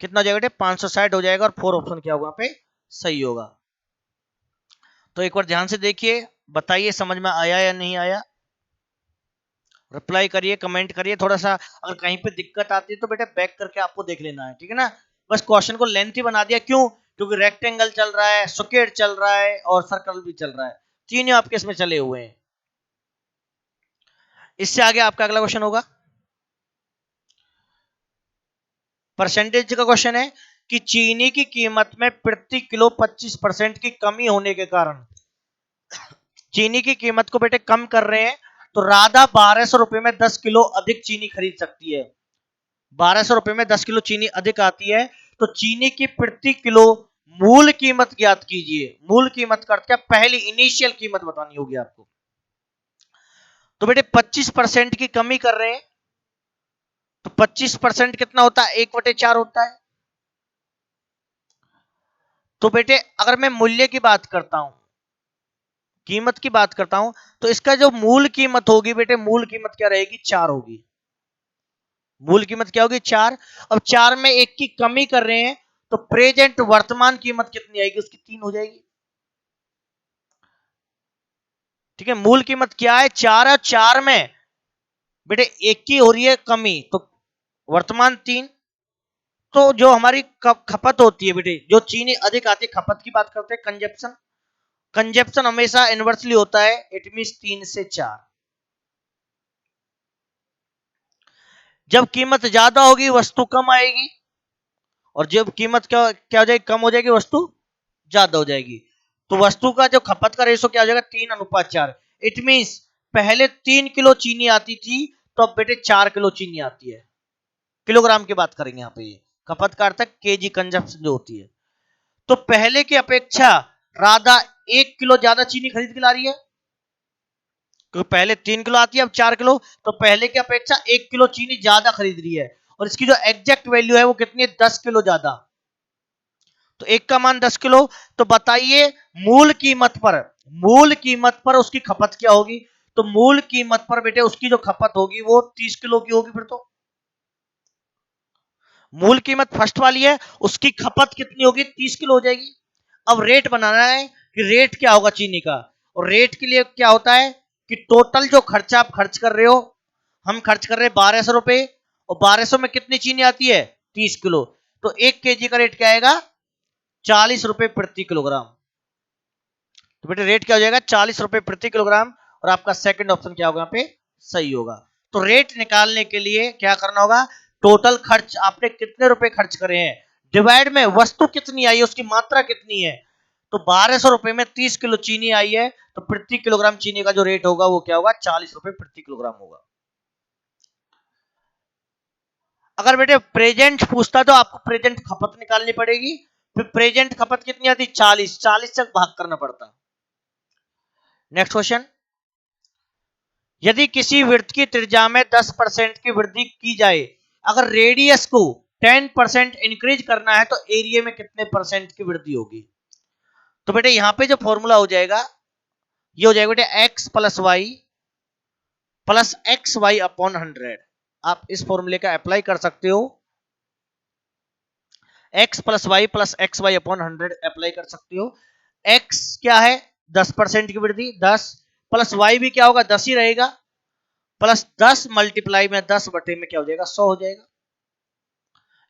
कितना हो जाएगा बेटे? 560 हो जाएगा, और 4 ऑप्शन क्या होगा यहाँ पे? सही होगा। तो एक बार ध्यान से देखिए, बताइए समझ में आया या नहीं आया। रिप्लाई करिए, कमेंट करिए। थोड़ा सा अगर कहीं पे दिक्कत आती है तो बेटा बैक करके आपको देख लेना है, ठीक है ना? बस क्वेश्चन को लेंथी बना दिया, क्यों? क्योंकि रेक्टेंगल चल रहा है, स्क्वायर चल रहा है, और सर्कल भी चल रहा है, तीनों आपके इसमें चले हुए हैं। इससे आगे आपका अगला क्वेश्चन होगा परसेंटेज का क्वेश्चन है कि चीनी की कीमत में प्रति किलो 25% की कमी होने के कारण चीनी की कीमत को बेटे कम कर रहे हैं, तो राधा 1200 रुपए में 10 किलो अधिक चीनी खरीद सकती है। 1200 रुपए में 10 किलो चीनी अधिक आती है, तो चीनी की प्रति किलो मूल कीमत ज्ञात कीजिए। मूल कीमत का अर्थ क्या? पहली इनिशियल कीमत बतानी होगी आपको। तो बेटे 25% की कमी कर रहे हैं, तो 25% कितना होता है, 1/4 होता है। तो बेटे अगर मैं मूल्य की बात करता हूं, कीमत की बात करता हूं, तो इसका जो मूल कीमत होगी बेटे, मूल कीमत क्या रहेगी, 4 होगी। मूल कीमत क्या होगी, 4। अब 4 में 1 की कमी कर रहे हैं, तो प्रेजेंट वर्तमान कीमत कितनी आएगी, उसकी 3 हो जाएगी। ठीक है, मूल कीमत क्या है, 4 है, 4 में बेटे 1 की हो रही है कमी, तो वर्तमान 3। तो जो हमारी खपत होती है बेटे, जो चीनी अधिक आती है, खपत की बात करते हैं, कंजप्शन। कंजप्शन हमेशा इनवर्सली होता है, इट मींस 3 से 4। जब कीमत ज्यादा होगी वस्तु कम आएगी, और जब कीमत क्या क्या हो जाएगी, कम हो जाएगी, वस्तु ज्यादा हो जाएगी। तो वस्तु का जो खपत का रेशो क्या हो जाएगा, 3:4। इट मींस पहले 3 किलो चीनी आती थी, तो अब बेटे 4 किलो चीनी आती है। किलोग्राम की बात करेंगे यहाँ पे, ये खपत का अर्थ है केजी कंजप्शन जो होती है। तो पहले की अपेक्षा राधा 1 किलो ज्यादा चीनी खरीद के ला रही है, क्योंकि पहले 3 किलो आती है, अब 4 किलो, तो पहले की अपेक्षा 1 किलो चीनी ज्यादा खरीद रही है। और इसकी जो एग्जैक्ट वैल्यू है वो कितनी है, 10 किलो ज्यादा। तो एक का मान 10 किलो, तो बताइए मूल कीमत पर उसकी खपत क्या होगी। तो मूल कीमत पर बेटे उसकी जो खपत होगी वो 30 किलो की होगी। फिर तो मूल कीमत फर्स्ट वाली है, उसकी खपत कितनी होगी, 30 किलो हो जाएगी। अब रेट बनाना है कि रेट क्या होगा चीनी का, और रेट के लिए क्या होता है कि टोटल जो खर्चा आप खर्च कर रहे हो, हम खर्च कर रहे हैं 1200 रुपए, और 1200 में कितनी चीनी आती है, 30 किलो। तो 1 kg का रेट क्या आएगा, 40 रुपए प्रति किलोग्राम। तो बेटे रेट क्या हो जाएगा, 40 रुपए प्रति किलोग्राम। और आपका सेकंड ऑप्शन क्या होगा यहाँ पे, सही होगा। तो रेट निकालने के लिए क्या करना होगा, टोटल खर्च आपने कितने रुपए खर्च करे हैं, डिवाइड में वस्तु कितनी आई है, उसकी मात्रा कितनी है। तो 1200 रुपए में 30 किलो चीनी आई है, तो प्रति किलोग्राम चीनी का जो रेट होगा वो क्या होगा, 40 रुपए प्रति किलोग्राम होगा। अगर बेटे प्रेजेंट पूछता तो आपको प्रेजेंट खपत निकालनी पड़ेगी। फिर प्रेजेंट खपत कितनी आती, 40 तक भाग करना पड़ता। नेक्स्ट क्वेश्चन, यदि किसी वृत्त की त्रिज्या में 10% की वृद्धि की जाए, अगर रेडियस को 10% इंक्रीज करना है, तो एरिया में कितने परसेंट की वृद्धि होगी। तो बेटे यहां पे जो फॉर्मूला हो जाएगा, ये हो जाएगा बेटे x+y+xy/100। आप इस फॉर्मूले का अप्लाई कर सकते हो, x+y+xy/100 अप्लाई कर सकते हो। x क्या है, 10% की वृद्धि, 10 प्लस y भी क्या होगा, 10 ही रहेगा, प्लस 10 मल्टीप्लाई में 10 बटे में क्या हो जाएगा, 100 हो जाएगा।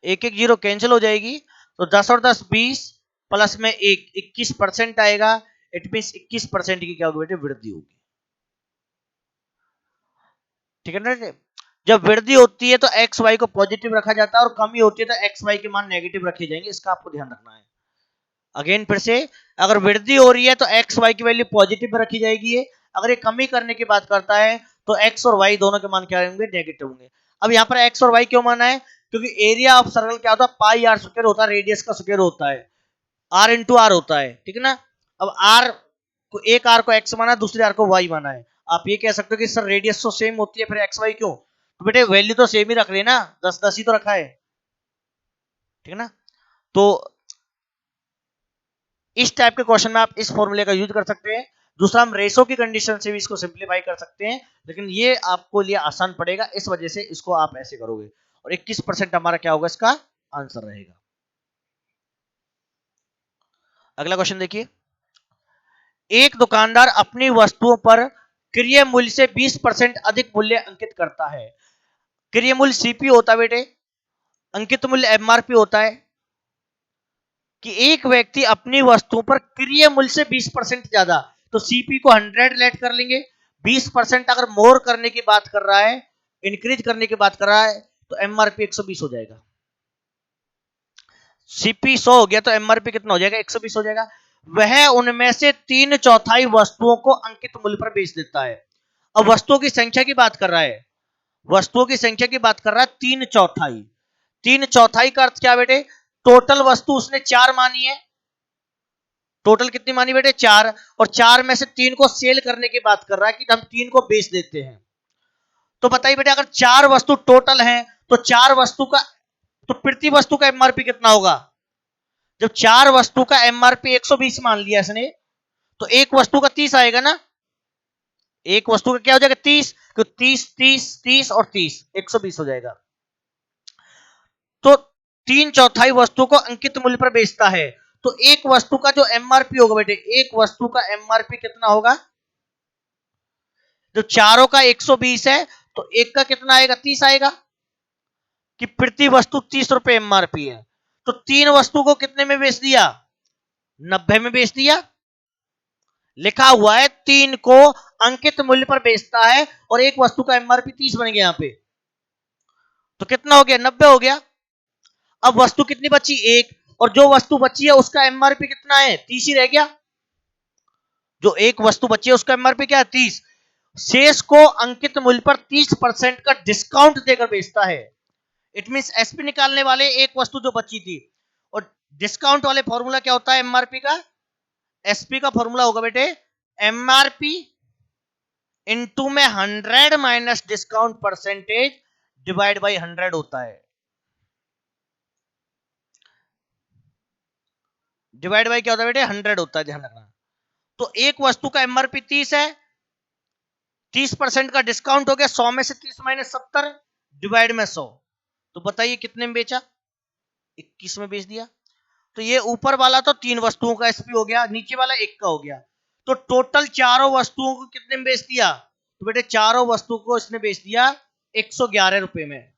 एक एक जीरो कैंसिल हो जाएगी, तो 10 और 10 20, प्लस में 1 21% आएगा। इट मीन 21% की क्या होगी बेटे, वृद्धि होगी। ठीक है ना। जब वृद्धि होती है तो एक्स वाई को पॉजिटिव रखा जाता है, और कमी होती है तो एक्स वाई के मान नेगेटिव रखे जाएंगे, इसका आपको ध्यान रखना है। अगेन फिर से, अगर वृद्धि हो रही है तो एक्स वाई की वैल्यू पॉजिटिव रखी जाएगी, अगर ये कमी करने की बात करता है तो एक्स और वाई दोनों के मान क्या होंगे, नेगेटिव होंगे। अब यहाँ पर एक्स और वाई क्यों माना है, क्योंकि एरिया ऑफ सर्कल क्या होता है, पाई आर स्क्वायर होता है, रेडियस का स्क्वायर होता है, आर इंटू आर होता है। ठीक है ना। अब आर को, एक आर को एक्स माना, दूसरे आर को वाई माना है। आप ये कह सकते हो कि सर रेडियस तो सेम होती है, फिर एक्स वाई क्यों, तो बेटे वैल्यू तो सेम ही रख रहे ना, 10 10 ही तो रखा है। ठीक है ना। तो इस टाइप के क्वेश्चन में आप इस फॉर्मूले का यूज कर सकते हैं। दूसरा, हम रेशो की कंडीशन से भी इसको सिंप्लीफाई कर सकते हैं, लेकिन ये आपको लिए आसान पड़ेगा, इस वजह से इसको आप ऐसे करोगे, और 21% हमारा क्या होगा, इसका आंसर रहेगा। अगला क्वेश्चन देखिए, एक दुकानदार अपनी वस्तुओं पर क्रय मूल्य से 20% अधिक मूल्य अंकित करता है। क्रय मूल्य सीपी होता है बेटे, अंकित मूल्य एमआरपी होता है। कि एक व्यक्ति अपनी वस्तुओं पर क्रय मूल्य से 20% ज्यादा, तो सीपी को 100 लेट कर लेंगे। 20% अगर मोर करने की बात कर रहा है, इंक्रीज करने की बात कर रहा है, तो एमआरपी 120 हो जाएगा। सीपी 100 हो गया तो एमआरपी कितना हो जाएगा, 120 हो जाएगा। वह उनमें से 3/4 वस्तुओं को अंकित मूल्य पर बेच देता है। अब वस्तुओं की संख्या की बात कर रहा है, वस्तुओं की संख्या की बात कर रहा है, 3/4। 3/4 का अर्थ क्या बेटे, टोटल वस्तु उसने 4 मानी है, टोटल कितनी मानी बेटे 4, और 4 में से 3 को सेल करने की बात कर रहा है कि हम 3 को बेच देते हैं। तो बताइए बेटे अगर 4 वस्तु टोटल हैं तो 4 वस्तु का, तो प्रति वस्तु का एमआरपी कितना होगा? जब 4 वस्तु का एमआरपी 120 मान लिया इसने, तो एक वस्तु का 30 आएगा ना, एक वस्तु का क्या हो जाएगा 30, तो 30 30 30 और 30 120 हो जाएगा। तो 3/4 वस्तु को अंकित मूल्य पर बेचता है, तो एक वस्तु का जो एमआरपी होगा बेटे, एक वस्तु का एमआरपी कितना होगा? जो चारों का 120 है तो एक का कितना आएगा 30 आएगा, कि प्रति वस्तु 30 रुपए एमआरपी है। तो 3 वस्तु को कितने में बेच दिया? 90 में बेच दिया। लिखा हुआ है 3 को अंकित मूल्य पर बेचता है और एक वस्तु का एमआरपी 30 बन गया यहां पे, तो कितना हो गया 90 हो गया। अब वस्तु कितनी बची? एक, और जो वस्तु बची है उसका एमआरपी कितना है? 30 ही रह गया। जो एक वस्तु बची है उसका एमआरपी क्या है? 30। शेष को अंकित मूल्य पर 30% का डिस्काउंट देकर बेचता है। इट मींस एसपी निकालने वाले एक वस्तु जो बची थी, और डिस्काउंट वाले फॉर्मूला क्या होता है एमआरपी का? एसपी का फॉर्मूला होगा बेटे एमआरपी इनटू में 100 minus discount percentage divide by 100 होता है। डिवाइड बाई क्या होता है बेटे? 100 होता है, ध्यान रखना। तो एक वस्तु का एमआरपी 30 है, 30% का डिस्काउंट हो गया, 100 में से 30 माइनस 70 डिवाइड में 100, तो बताइए कितने में बेचा? 21 में बेच दिया। तो ये ऊपर वाला तो 3 वस्तुओं का एसपी हो गया, नीचे वाला एक का हो गया। तो टोटल चारों वस्तुओं को कितने में बेच दिया? तो बेटे चारों वस्तु को इसने बेच दिया 111 रुपए में।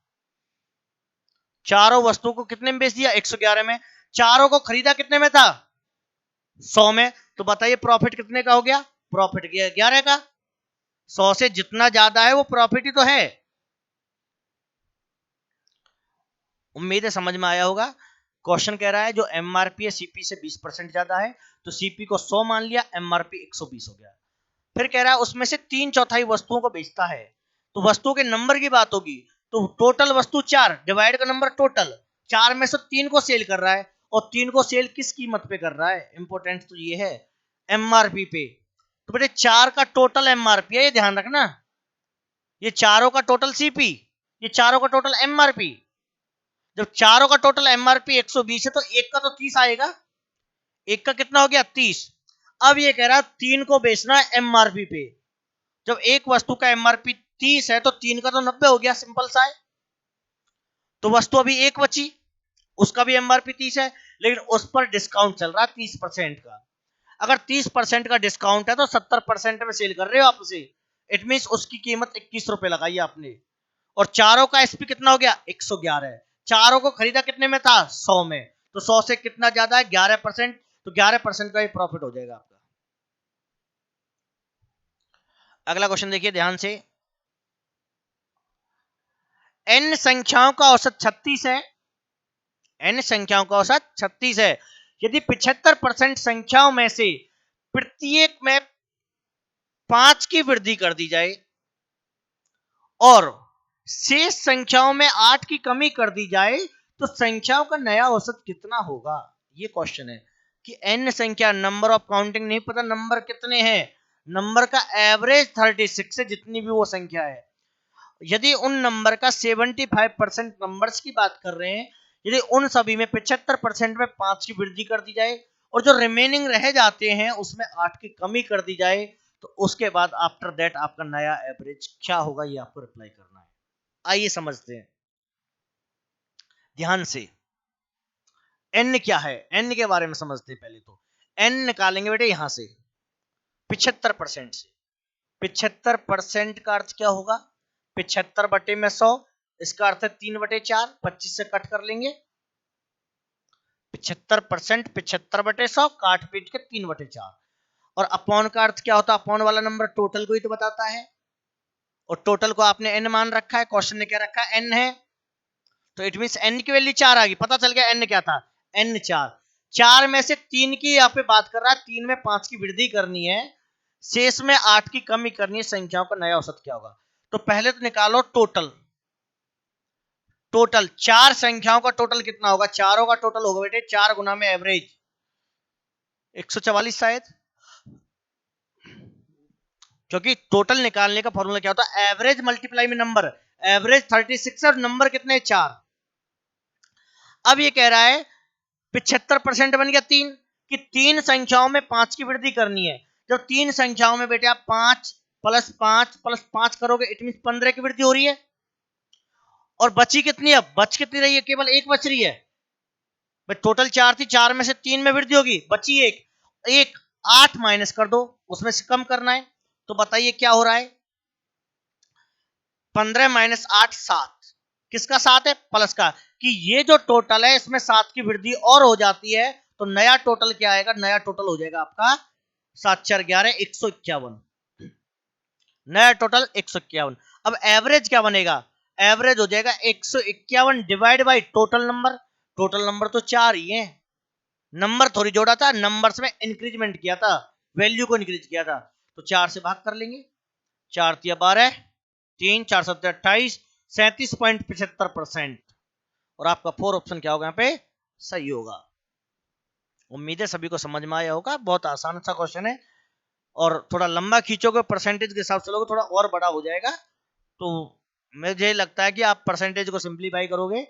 चारों वस्तुओं को कितने में बेच दिया? 111 में। चारों को खरीदा कितने में था? 100 में। तो बताइए प्रॉफिट कितने का हो गया? प्रॉफिट 11 का। 100 से जितना ज्यादा है वो प्रॉफिट ही तो है। उम्मीद है समझ में आया होगा। क्वेश्चन कह रहा है जो एमआरपी है सीपी से 20% ज्यादा है, तो सीपी को 100 मान लिया, एमआरपी 120 हो गया। फिर कह रहा है उसमें से 3/4 वस्तुओं को बेचता है, तो वस्तुओं के नंबर की बात होगी, तो टोटल वस्तु 4 डिवाइड का नंबर टोटल, 4 में से 3 को सेल कर रहा है, और 3 को सेल किस कीमत पे कर रहा है? इंपॉर्टेंट तो ये है एमआरपी पे। तो बेटे 4 का टोटल एमआरपी है, ये ध्यान रखना, ये चारों का टोटल सीपी, ये चारों का टोटल एमआरपी। जब चारों का टोटल एमआरपी 120 है तो एक का तो 30 आएगा, एक का कितना हो गया 30। अब ये कह रहा है 3 को बेचना है एमआरपी पे। जब एक वस्तु का एमआरपी 30 है तो 3 का तो 90 हो गया, सिंपल सा है। तो वस्तु अभी एक बची, उसका भी एमआरपी 30 है, लेकिन उस पर डिस्काउंट चल रहा है 30% का। अगर 30% का डिस्काउंट है तो 70% में सेल कर रहे हो आप उसे, इट मीन उसकी कीमत 21 रुपए लगाई आपने। और चारों का एसपी कितना हो गया? 111। चारों को खरीदा कितने में था? 100 में। तो 100 से कितना ज्यादा है? 11%। तो 11% का ही प्रॉफिट हो जाएगा आपका। अगला क्वेश्चन देखिए ध्यान से। n संख्याओं का औसत 36 है, n संख्याओं का औसत 36 है। यदि 75% संख्याओं में से प्रत्येक में 5 की वृद्धि कर दी जाए और शेष संख्याओं में 8 की कमी कर दी जाए तो संख्याओं का नया औसत कितना होगा? ये क्वेश्चन है कि n संख्या, नंबर ऑफ काउंटिंग नहीं पता नंबर कितने हैं, नंबर का एवरेज 36 है जितनी भी वो संख्या है। यदि उन नंबर का 75% नंबर्स की बात कर रहे हैं, यदि उन सभी में 75% में 5 की वृद्धि कर दी जाए और जो रिमेनिंग रह जाते हैं उसमें 8 की कमी कर दी जाए, तो उसके बाद आफ्टर दैट आपका नया एवरेज क्या होगा, ये आपको रिप्लाई करना है। आइए समझते हैं ध्यान से। n क्या है, n के बारे में समझते हैं। पहले तो n निकालेंगे बेटे यहां से 75% से। 75% का अर्थ क्या होगा? 75 बटे में 100, इसका अर्थ है 3/4, 25 से कट कर लेंगे। 75% 75 बटे 100 काट पीट के 3/4। और अपॉन का अर्थ क्या होता है? अपॉन वाला नंबर टोटल को ही तो बताता है, और टोटल को आपने n मान रखा है, क्वेश्चन ने क्या रखा है? n है, तो इट मींस n की वैल्यू 4 आ गई। पता चल गया n क्या था? n 4। 4 में से 3 की यहाँ पे बात कर रहा है, 3 में 5 की वृद्धि करनी है, शेष में 8 की कमी करनी है, संख्याओं का नया औसत क्या होगा? तो पहले तो निकालो टोटल। टोटल 4 संख्याओं का टोटल कितना होगा? चारों का टोटल होगा बेटे 4 गुना में एवरेज, 144 शायद, क्योंकि टोटल निकालने का फॉर्मूला क्या होता है, एवरेज मल्टीप्लाई में नंबर, एवरेज 36 और नंबर कितने 4। अब ये कह रहा है 75% बन गया 3, कि 3 संख्याओं में 5 की वृद्धि करनी है। जब 3 संख्याओं में बेटे आप 5 प्लस 5 करोगे, इट मीन 15 की वृद्धि हो रही है। और बची कितनी है, बच कितनी रही है, केवल एक बच रही है। टोटल 4 थी, 4 में से 3 में वृद्धि होगी, बची एक, 8 माइनस कर दो, उसमें से कम करना है। तो बताइए क्या हो रहा है, 15 माइनस 8 7, किसका 7 है, प्लस का, कि ये जो टोटल है इसमें 7 की वृद्धि और हो जाती है, तो नया टोटल क्या आएगा, नया टोटल हो जाएगा आपका 7 4 11 151, नया टोटल 151। अब एवरेज क्या बनेगा, एवरेज हो जाएगा 151 divide by total number, total number तो 4 ही है, नंबर थोड़ी जोड़ा था, नंबर्स में इंक्रीजमेंट किया था, वैल्यू को इंक्रीज किया था, तो 4 से भाग कर लेंगे, 4 तिया 12, 3 4 7 28, 37.75%, और आपका 4 ऑप्शन क्या होगा यहाँ पे, सही होगा। उम्मीद है सभी को समझ में आया होगा, बहुत आसान सा क्वेश्चन है, और थोड़ा लंबा खींचोगे परसेंटेज के हिसाब से लोगे थोड़ा और बड़ा हो जाएगा, तो मुझे लगता है कि आप परसेंटेज को सिंप्लीफाई करोगे,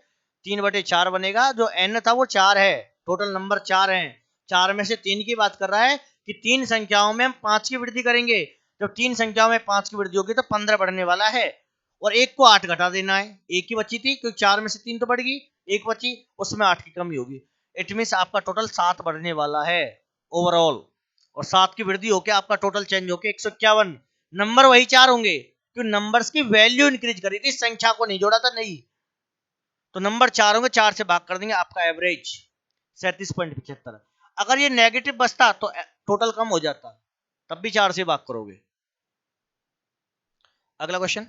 3/4 बनेगा, जो n था वो 4 है, टोटल नंबर 4 है, 4 में से 3 की बात कर रहा है, कि 3 संख्याओं में हम 5 की वृद्धि करेंगे, जब 3 संख्याओं में 5 की वृद्धि होगी तो 15 बढ़ने वाला है, और एक को 8 घटा देना है, एक ही बची थी क्योंकि 4 में से 3 तो बढ़ गई, एक बची, उसमें 8 की कमी होगी, इट मीन आपका टोटल 7 बढ़ने वाला है ओवरऑल, और 7 की वृद्धि होकर आपका टोटल चेंज होकर 151, नंबर वही 4 होंगे, क्योंकि नंबर्स की वैल्यू इंक्रीज करी थी, संख्या को नहीं जोड़ा था, नहीं, तो नंबर 4 होंगे, 4 से भाग कर देंगे, आपका एवरेज 37.75। अगर ये नेगेटिव बचता तो टोटल कम हो जाता, तब भी 4 से भाग करोगे। अगला क्वेश्चन,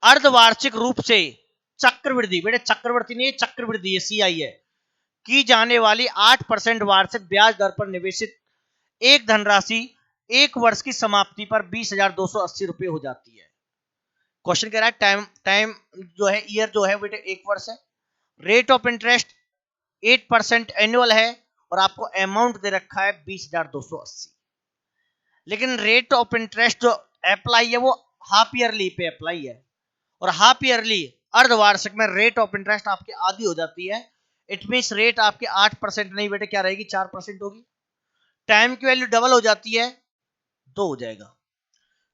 अर्धवार्षिक रूप से चक्रवृद्धि, बेटे चक्रवृद्धि नहीं, चक्रवृद्धि ये CI है, की जाने वाली 8% वार्षिक ब्याज दर पर निवेशित एक धनराशि एक वर्ष की समाप्ति पर 20,280 रुपए हो जाती है। क्वेश्चन कह रहा है टाइम टाइम जो है, ईयर जो है बेटे 1 वर्ष है, रेट ऑफ इंटरेस्ट 8% एनुअल है, और आपको अमाउंट दे रखा है 20,280, लेकिन रेट ऑफ इंटरेस्ट जो अप्लाई है वो हाफ ईयरली पे अप्लाई है, और हाफ ईयरली अर्धवार्षिक में रेट ऑफ इंटरेस्ट आपकी आधी हो जाती है, इट मीन रेट आपकी 8% नहीं बेटे क्या रहेगी, 4% होगी, टाइम की वैल्यू डबल हो जाती है, 2 हो जाएगा,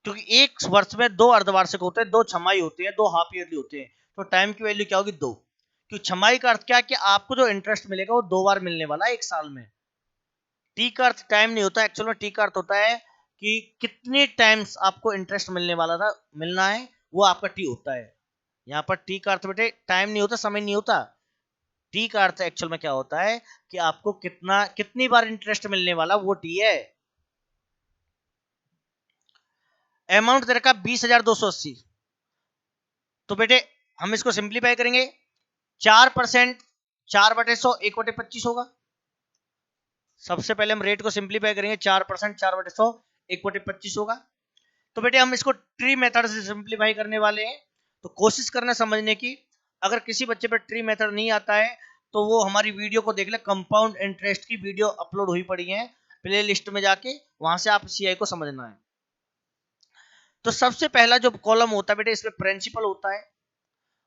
क्योंकि एक वर्ष में 2 अर्धवार्षिक होते हैं, 2 छमाही होती है, 2 हाफ ईयरली होते हैं, तो टाइम की वैल्यू क्या होगी, 2, क्योंकि छमाही का अर्थ क्या है कि आपको जो इंटरेस्ट मिलेगा वो 2 बार मिलने वाला है एक साल में, टी का अर्थ टाइम नहीं होता, एक्चुअल में टी का अर्थ होता है कि कितने टाइम्स आपको इंटरेस्ट मिलने वाला था, मिलना है, वो आपका टी होता है। यहाँ पर टी का अर्थ बेटे टाइम नहीं होता, समय नहीं होता, टी का अर्थ एक्चुअल में क्या होता है कि आपको कितनी बार इंटरेस्ट मिलने वाला, वो टी है। अमाउंट दे रखा 20,280, तो बेटे हम इसको सिंप्लीफाई करेंगे, 4%, 4/100 1/25 होगा, सबसे पहले हम रेट को सिंप्लीफाई करेंगे, 4% 4/100 1/25 होगा, तो बेटे हम इसको ट्री मेथड से सिंप्लीफाई करने वाले हैं, तो कोशिश करना समझने की, अगर किसी बच्चे पर ट्री मेथड नहीं आता है तो वो हमारी वीडियो को देख ले, कंपाउंड इंटरेस्ट की वीडियो अपलोड हुई पड़ी है प्ले लिस्ट में, जाके वहां से आप CI को समझना है। तो सबसे पहला जो कॉलम होता है बेटे इसमें प्रिंसिपल होता है,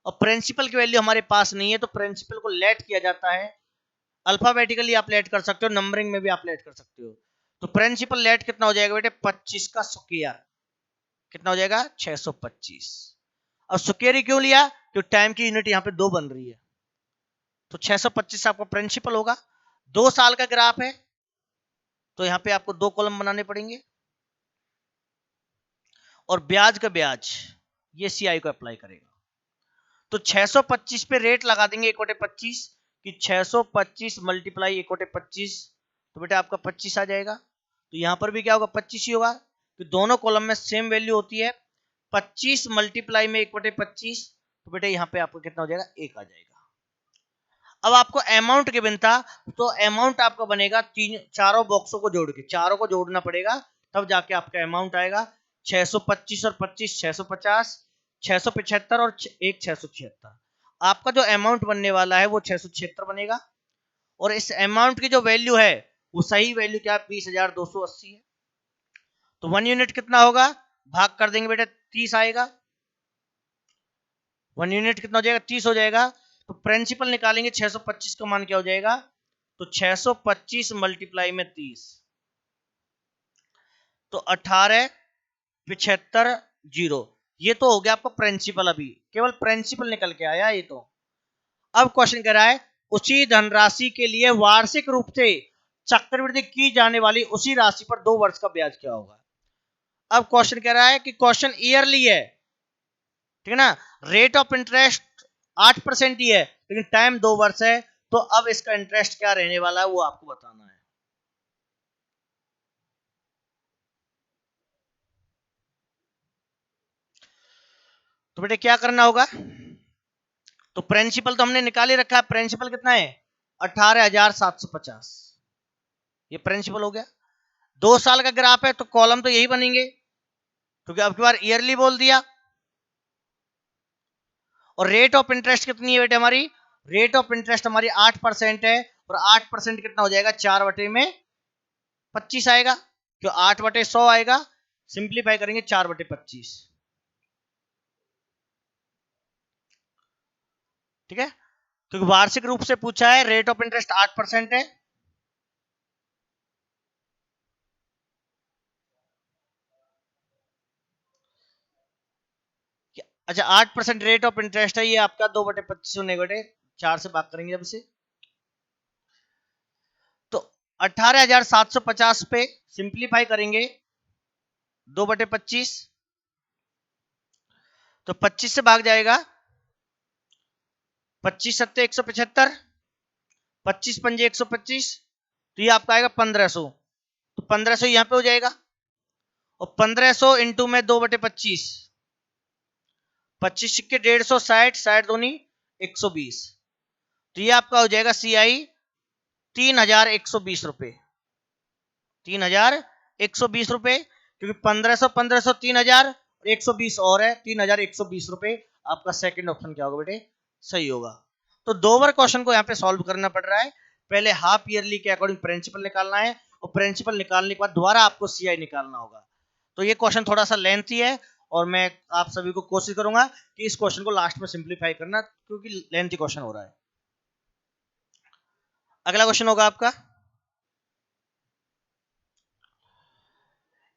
और प्रिंसिपल की वैल्यू हमारे पास नहीं है, तो प्रिंसिपल को लेट किया जाता है, अल्फाबेटिकली आप लेट कर सकते हो, नंबरिंग में भी आप लेट कर सकते हो, तो प्रिंसिपल लेट कितना हो जाएगा बेटे, 25 का स्क्वायर, कितना हो जाएगा 625। अब स्क्वायर क्यों लिया, क्योंकि टाइम की यूनिट यहाँ पे 2 बन रही है, तो 625 आपका प्रिंसिपल होगा, 2 साल का ग्राफ है, तो यहाँ पे आपको 2 कॉलम बनाने पड़ेंगे, और ब्याज का ब्याज ये CI को अप्लाई करेगा, तो 625 पे रेट लगा देंगे 1/25, कि 625 मल्टीप्लाई 1/25, तो बेटा आपका 25 आ जाएगा, तो यहां पर भी क्या होगा 25 ही होगा, तो दोनों कॉलम में सेम वैल्यू होती है, 25 मल्टीप्लाई में 1/25, तो बेटा यहाँ पे आपको कितना हो जाएगा 1 आ जाएगा। अब आपको अमाउंट गिवन था, तो अमाउंट आपका बनेगा चारों बॉक्सों को जोड़ के, चारों को जोड़ना पड़ेगा, तब जाके आपका अमाउंट आएगा, 625 और 25 650, 675 और 1 676, आपका जो अमाउंट बनने वाला है वो 676 बनेगा, और इस अमाउंट की जो वैल्यू है वो सही वैल्यू क्या 20,280 है। तो 1 यूनिट कितना होगा, भाग कर देंगे बेटा 30 आएगा, 1 यूनिट कितना हो जाएगा 30 हो जाएगा। तो प्रिंसिपल निकालेंगे 625 का मान क्या हो जाएगा, तो 625 मल्टीप्लाई में 30 तो 18,75,0। ये तो हो गया आपका प्रिंसिपल, अभी केवल प्रिंसिपल निकल के आया ये तो। अब क्वेश्चन कह रहा है उसी धनराशि के लिए वार्षिक रूप से चक्रवृद्धि की जाने वाली उसी राशि पर 2 वर्ष का ब्याज क्या होगा। अब क्वेश्चन कह रहा है कि क्वेश्चन ईयरली है, ठीक है ना, रेट ऑफ इंटरेस्ट 8% ही है लेकिन टाइम 2 वर्ष है, तो अब इसका इंटरेस्ट क्या रहने वाला है वो आपको बताना है। तो बेटे क्या करना होगा, तो प्रिंसिपल तो हमने निकाल ही रखा है, प्रिंसिपल कितना है 18,750, ये प्रिंसिपल हो गया। 2 साल का ग्राफ है तो कॉलम तो यही बनेंगे क्योंकि अब की बार ईयरली बोल दिया। और रेट ऑफ इंटरेस्ट कितनी है बेटे हमारी, रेट ऑफ इंटरेस्ट हमारी 8% है, और 8% कितना हो जाएगा 4/25 आएगा, क्यों 8/100 आएगा, सिंप्लीफाई करेंगे 4/25, ठीक है, क्योंकि वार्षिक रूप से पूछा है, रेट ऑफ इंटरेस्ट 8% है। अच्छा 8% रेट ऑफ इंटरेस्ट है, ये आपका 2/25 बेटे 4 से बात करेंगे जब इसे, तो 18,750 पे सिंप्लीफाई करेंगे 2/25, तो 25 से भाग जाएगा, 25 सत्ते 175, 25 पंजे 125, तो ये आपका आएगा 1500, तो 1500 यहां पे हो जाएगा, और 1500 इंटू में 2/25, 25 सिक्के 150, 60 60 दूनी 120, तो ये आपका हो जाएगा CI 3,120 रुपए, 3,120 रुपए, क्योंकि 1500 1500 3,000 और 120 और है 3,120 रुपए, आपका सेकंड ऑप्शन क्या होगा बेटे, सही होगा। तो 2 बार क्वेश्चन को यहाँ पे सॉल्व करना पड़ रहा है, पहले हाफ ईयरली के अकॉर्डिंग प्रिंसिपल निकालना है, और प्रिंसिपल निकालने के बाद दोबारा आपको CI निकालना होगा। तो ये क्वेश्चन थोड़ा सा लेंथी है, और मैं आप सभी को कोशिश करूंगा कि इस क्वेश्चन को लास्ट में सिंप्लीफाई करना, क्योंकि लेंथी क्वेश्चन हो रहा है। अगला क्वेश्चन होगा आपका,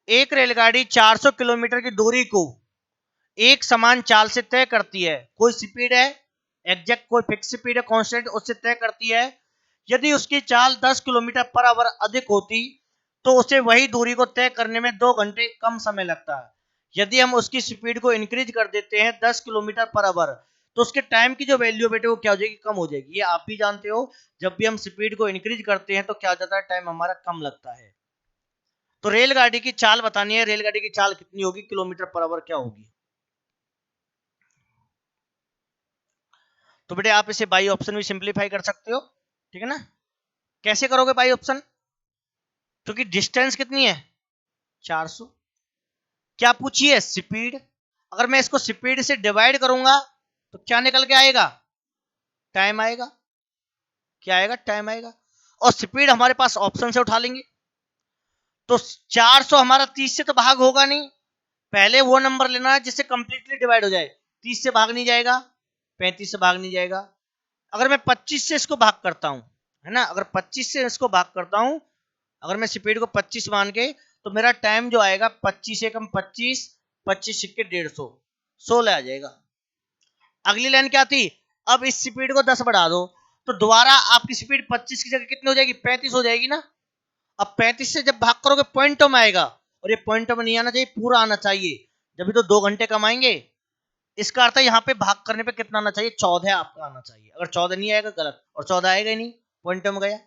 एक रेलगाड़ी 400 किलोमीटर की दूरी को एक समान चाल से तय करती है, कोई स्पीड है एग्जैक्ट, कोई फिक्स स्पीड है कांस्टेंट, उससे तय करती है। यदि उसकी चाल 10 किलोमीटर पर आवर अधिक होती तो उसे वही दूरी को तय करने में 2 घंटे कम समय लगता है। यदि हम उसकी स्पीड को इंक्रीज कर देते हैं 10 किलोमीटर पर आवर, तो उसके टाइम की जो वैल्यू बेटे वो क्या हो जाएगी, कम हो जाएगी। ये आप भी जानते हो, जब भी हम स्पीड को इंक्रीज करते हैं तो क्या हो जाता है, टाइम हमारा कम लगता है। तो रेलगाड़ी की चाल बतानी है, रेलगाड़ी की चाल कितनी होगी, किलोमीटर पर आवर क्या होगी। तो बेटे आप इसे बाई ऑप्शन भी सिंप्लीफाई कर सकते हो, ठीक है ना। कैसे करोगे बाई ऑप्शन, क्योंकि डिस्टेंस कितनी है 400, क्या पूछिए स्पीड, अगर मैं इसको स्पीड से डिवाइड करूंगा तो क्या निकल के आएगा, टाइम आएगा, क्या आएगा, टाइम आएगा, और स्पीड हमारे पास ऑप्शन से उठा लेंगे। तो 400 हमारा 30 से तो भाग होगा नहीं, पहले वो नंबर लेना है जिससे कंप्लीटली डिवाइड हो जाए, 30 से भाग नहीं जाएगा, 35 से भाग नहीं जाएगा। अगर मैं 25 से इसको भाग करता हूं, है ना, अगर 25 से इसको भाग करता हूं, अगर मैं स्पीड को 25 मान के, तो मेरा टाइम जो आएगा 25 से कम 25, 25 सिक्के 150, 16 आ जाएगा। अगली लाइन क्या थी, अब इस स्पीड को 10 बढ़ा दो, तो दोबारा आपकी स्पीड 25 की जगह कितनी हो जाएगी, 35 हो जाएगी ना। अब 35 से जब भाग करोगे पॉइंटों में आएगा, और ये पॉइंटों में नहीं आना चाहिए, पूरा आना चाहिए, जब तो 2 घंटे कमाएंगे। इसका अर्थ है यहाँ पे भाग करने पे कितना आना चाहिए, 14 आपका आना चाहिए, अगर 14 नहीं आएगा गलत, और 14 आएगा ही नहीं, पॉइंटों में गया।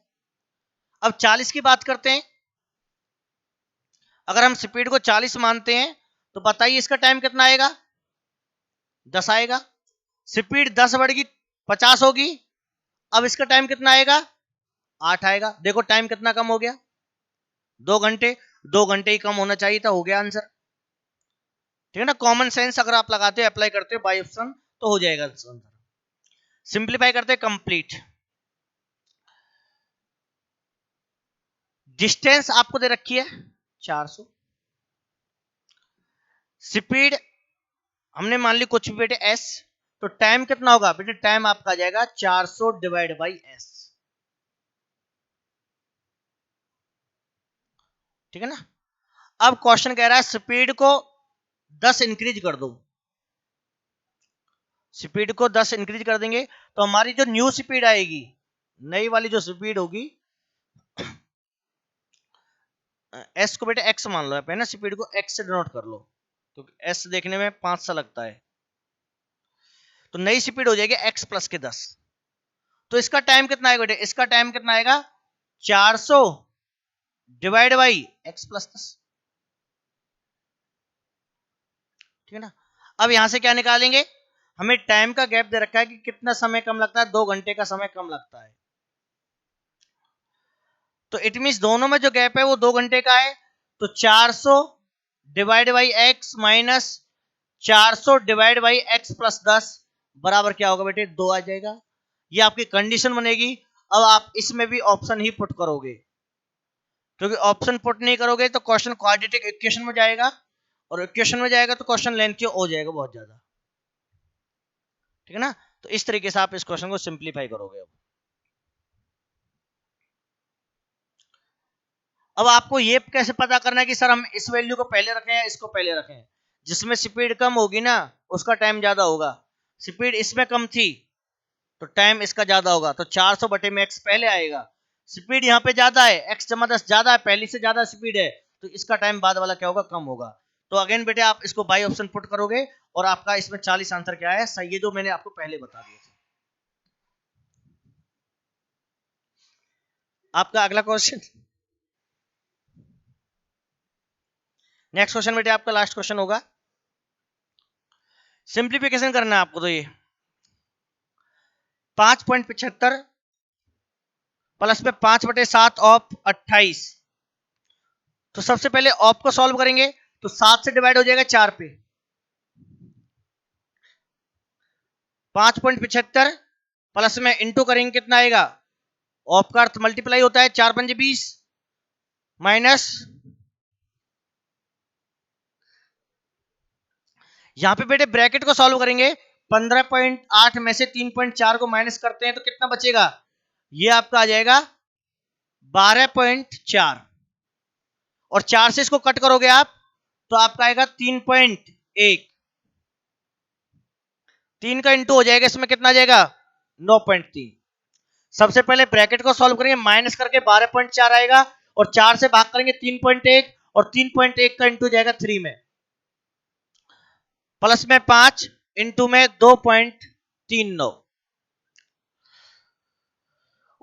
अब 40 की बात करते हैं, अगर हम स्पीड को 40 मानते हैं तो बताइए इसका टाइम कितना आएगा, 10 आएगा। स्पीड 10 बढ़ेगी 50 होगी, अब इसका टाइम कितना आएगा, 8 आएगा। देखो टाइम कितना कम हो गया, 2 घंटे, 2 घंटे ही कम होना चाहिए था, हो गया आंसर, ठीक है ना। कॉमन सेंस अगर आप लगाते हो, अप्लाई करते हो बाई ऑप्शन, तो हो जाएगा आंसर। सिंप्लीफाई करते हैं कंप्लीट, डिस्टेंस आपको दे रखी है 400, स्पीड हमने मान ली कुछ भी बेटे s, तो टाइम कितना होगा बेटे, टाइम आपका आ जाएगा 400 डिवाइड बाई s, ठीक है ना। अब क्वेश्चन कह रहा है स्पीड को 10 इंक्रीज कर दो, स्पीड को 10 इंक्रीज कर देंगे तो हमारी जो न्यू स्पीड आएगी, नई वाली जो स्पीड होगी, एस को बेटे एक्स मान लो, आप है ना, स्पीड को एक्स से डिनोट कर लो, क्योंकि एस देखने में 5 सा लगता है, तो नई स्पीड हो जाएगी एक्स प्लस के 10। तो इसका टाइम कितना आएगा बेटे, इसका टाइम कितना आएगा 400 डिवाइड बाई एक्स प्लस 10, ठीक है ना। अब यहां से क्या निकालेंगे, हमें टाइम का गैप दे रखा है कि कितना समय कम लगता है, 2 घंटे का समय कम लगता है, तो इट मींस दोनों में जो गैप है वो 2 घंटे का है, तो 400 divide by x minus 400 divide by x plus 10 बराबर क्या होगा बेटे, 2 आ जाएगा। ये आपकी कंडीशन बनेगी। अब आप इसमें भी ऑप्शन ही पुट करोगे, क्योंकि ऑप्शन पुट नहीं करोगे तो क्वेश्चन क्वाड्रेटिक इक्वेशन में जाएगा, और इक्वेशन में जाएगा तो क्वेश्चन लेंथी हो जाएगा बहुत ज्यादा, ठीक है ना। तो इस तरीके से आप इस क्वेश्चन को सिंप्लीफाई करोगे। अब आपको ये कैसे पता करना है कि सर हम इस वैल्यू को पहले रखें या इसको पहले रखें, जिसमें स्पीड कम होगी ना उसका टाइम ज्यादा होगा, स्पीड इसमें कम थी तो टाइम इसका ज्यादा होगा, तो 400 बटे में एक्स पहले आएगा, स्पीड यहाँ पे ज्यादा है, एक्स जमा 10 ज्यादा है, पहले से ज्यादा स्पीड है, तो इसका टाइम बाद वाला क्या होगा, कम होगा। तो अगेन बेटे आप इसको बाई ऑप्शन पुट करोगे और आपका इसमें 40 आंसर क्या है, सही है, जो मैंने आपको पहले बता दिया था। आपका अगला क्वेश्चन, नेक्स्ट क्वेश्चन बेटे आपका लास्ट क्वेश्चन होगा, सिंप्लीफिकेशन करना है आपको। तो ये 5.75 प्लस में 5/7 ऑफ 28, तो सबसे पहले ऑफ को सॉल्व करेंगे तो 7 से डिवाइड हो जाएगा 4 पे, 5.75 प्लस में इंटू करेंगे कितना आएगा, ऑफ का अर्थ मल्टीप्लाई होता है, 4 पंजे 20 माइनस, यहां पे बेटे ब्रैकेट को सॉल्व करेंगे, 15.8 में से 3.4 को माइनस करते हैं तो कितना बचेगा, ये आपका आ जाएगा 12.4, और 4 से इसको कट करोगे आप तो आपका आएगा 3.1, 3 का इंटू हो जाएगा, इसमें कितना आ जाएगा 9.3। सबसे पहले ब्रैकेट को सॉल्व करेंगे, माइनस करके 12.4 आएगा, और 4 से भाग करेंगे 3.1, और 3.1 का इंटू जाएगा 3 में, प्लस में 5 इंटू में 2.39,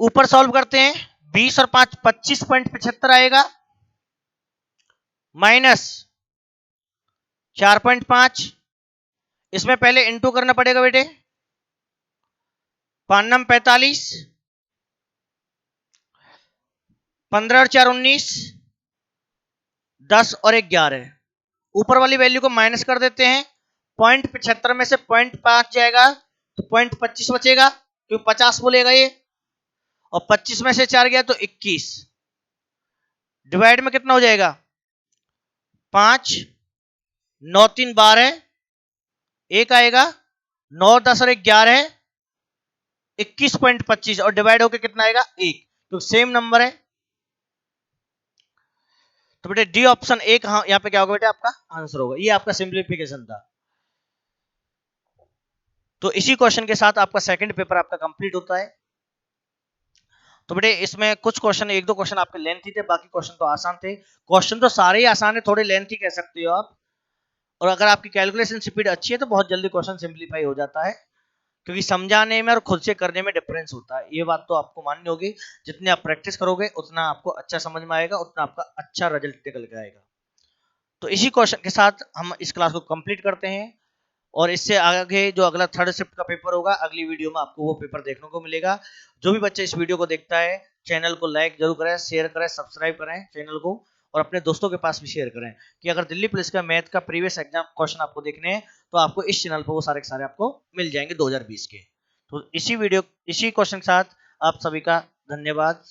ऊपर सॉल्व करते हैं, 20 और 5 25.75 आएगा, माइनस 4.5, इसमें पहले इंटू करना पड़ेगा बेटे, 5 45, 15 और 4 19, 10 और 1 11, ऊपर वाली वैल्यू को माइनस कर देते हैं, 0.75 में से 0.5 जाएगा तो 0.25 बचेगा, क्योंकि 50 बोलेगा ये, और 25 में से 4 गया तो 21, डिवाइड में कितना हो जाएगा 5, 9 3 12, एक आएगा, 9 10 और 11, 21.25, और डिवाइड होकर कितना आएगा 1, तो सेम नंबर है, तो बेटे डी ऑप्शन एक यहाँ पे क्या होगा बेटे आपका आंसर होगा। ये आपका सिंप्लीफिकेशन था। तो इसी क्वेश्चन के साथ आपका सेकंड पेपर आपका कंप्लीट होता है। तो बेटे इसमें कुछ क्वेश्चन, एक दो क्वेश्चन आपके लेंथी थे, बाकी क्वेश्चन तो आसान थे। क्वेश्चन तो सारे ही आसान है, थोड़े लेंथी कह सकते हो आप, और अगर आपकी कैलकुलेशन स्पीड अच्छी है तो बहुत जल्दी क्वेश्चन सिंप्लीफाई हो जाता है, क्योंकि समझाने में और खुद से करने में डिफरेंस होता है। ये बात तो आपको माननी होगी, जितनी आप प्रैक्टिस करोगे उतना आपको अच्छा समझ में आएगा, उतना आपका अच्छा रिजल्ट निकल के आएगा। तो इसी क्वेश्चन के साथ हम इस क्लास को कंप्लीट करते हैं, और इससे आगे जो अगला थर्ड शिफ्ट का पेपर होगा, अगली वीडियो में आपको वो पेपर देखने को मिलेगा। जो भी बच्चा इस वीडियो को देखता है, चैनल को लाइक जरूर करें, शेयर करें, सब्सक्राइब करें चैनल को, और अपने दोस्तों के पास भी शेयर करें, कि अगर दिल्ली पुलिस का मैथ का प्रीवियस एग्जाम क्वेश्चन आपको देखने हैं तो आपको इस चैनल पर वो सारे के सारे आपको मिल जाएंगे 2020 के। तो इसी क्वेश्चन के साथ आप सभी का धन्यवाद।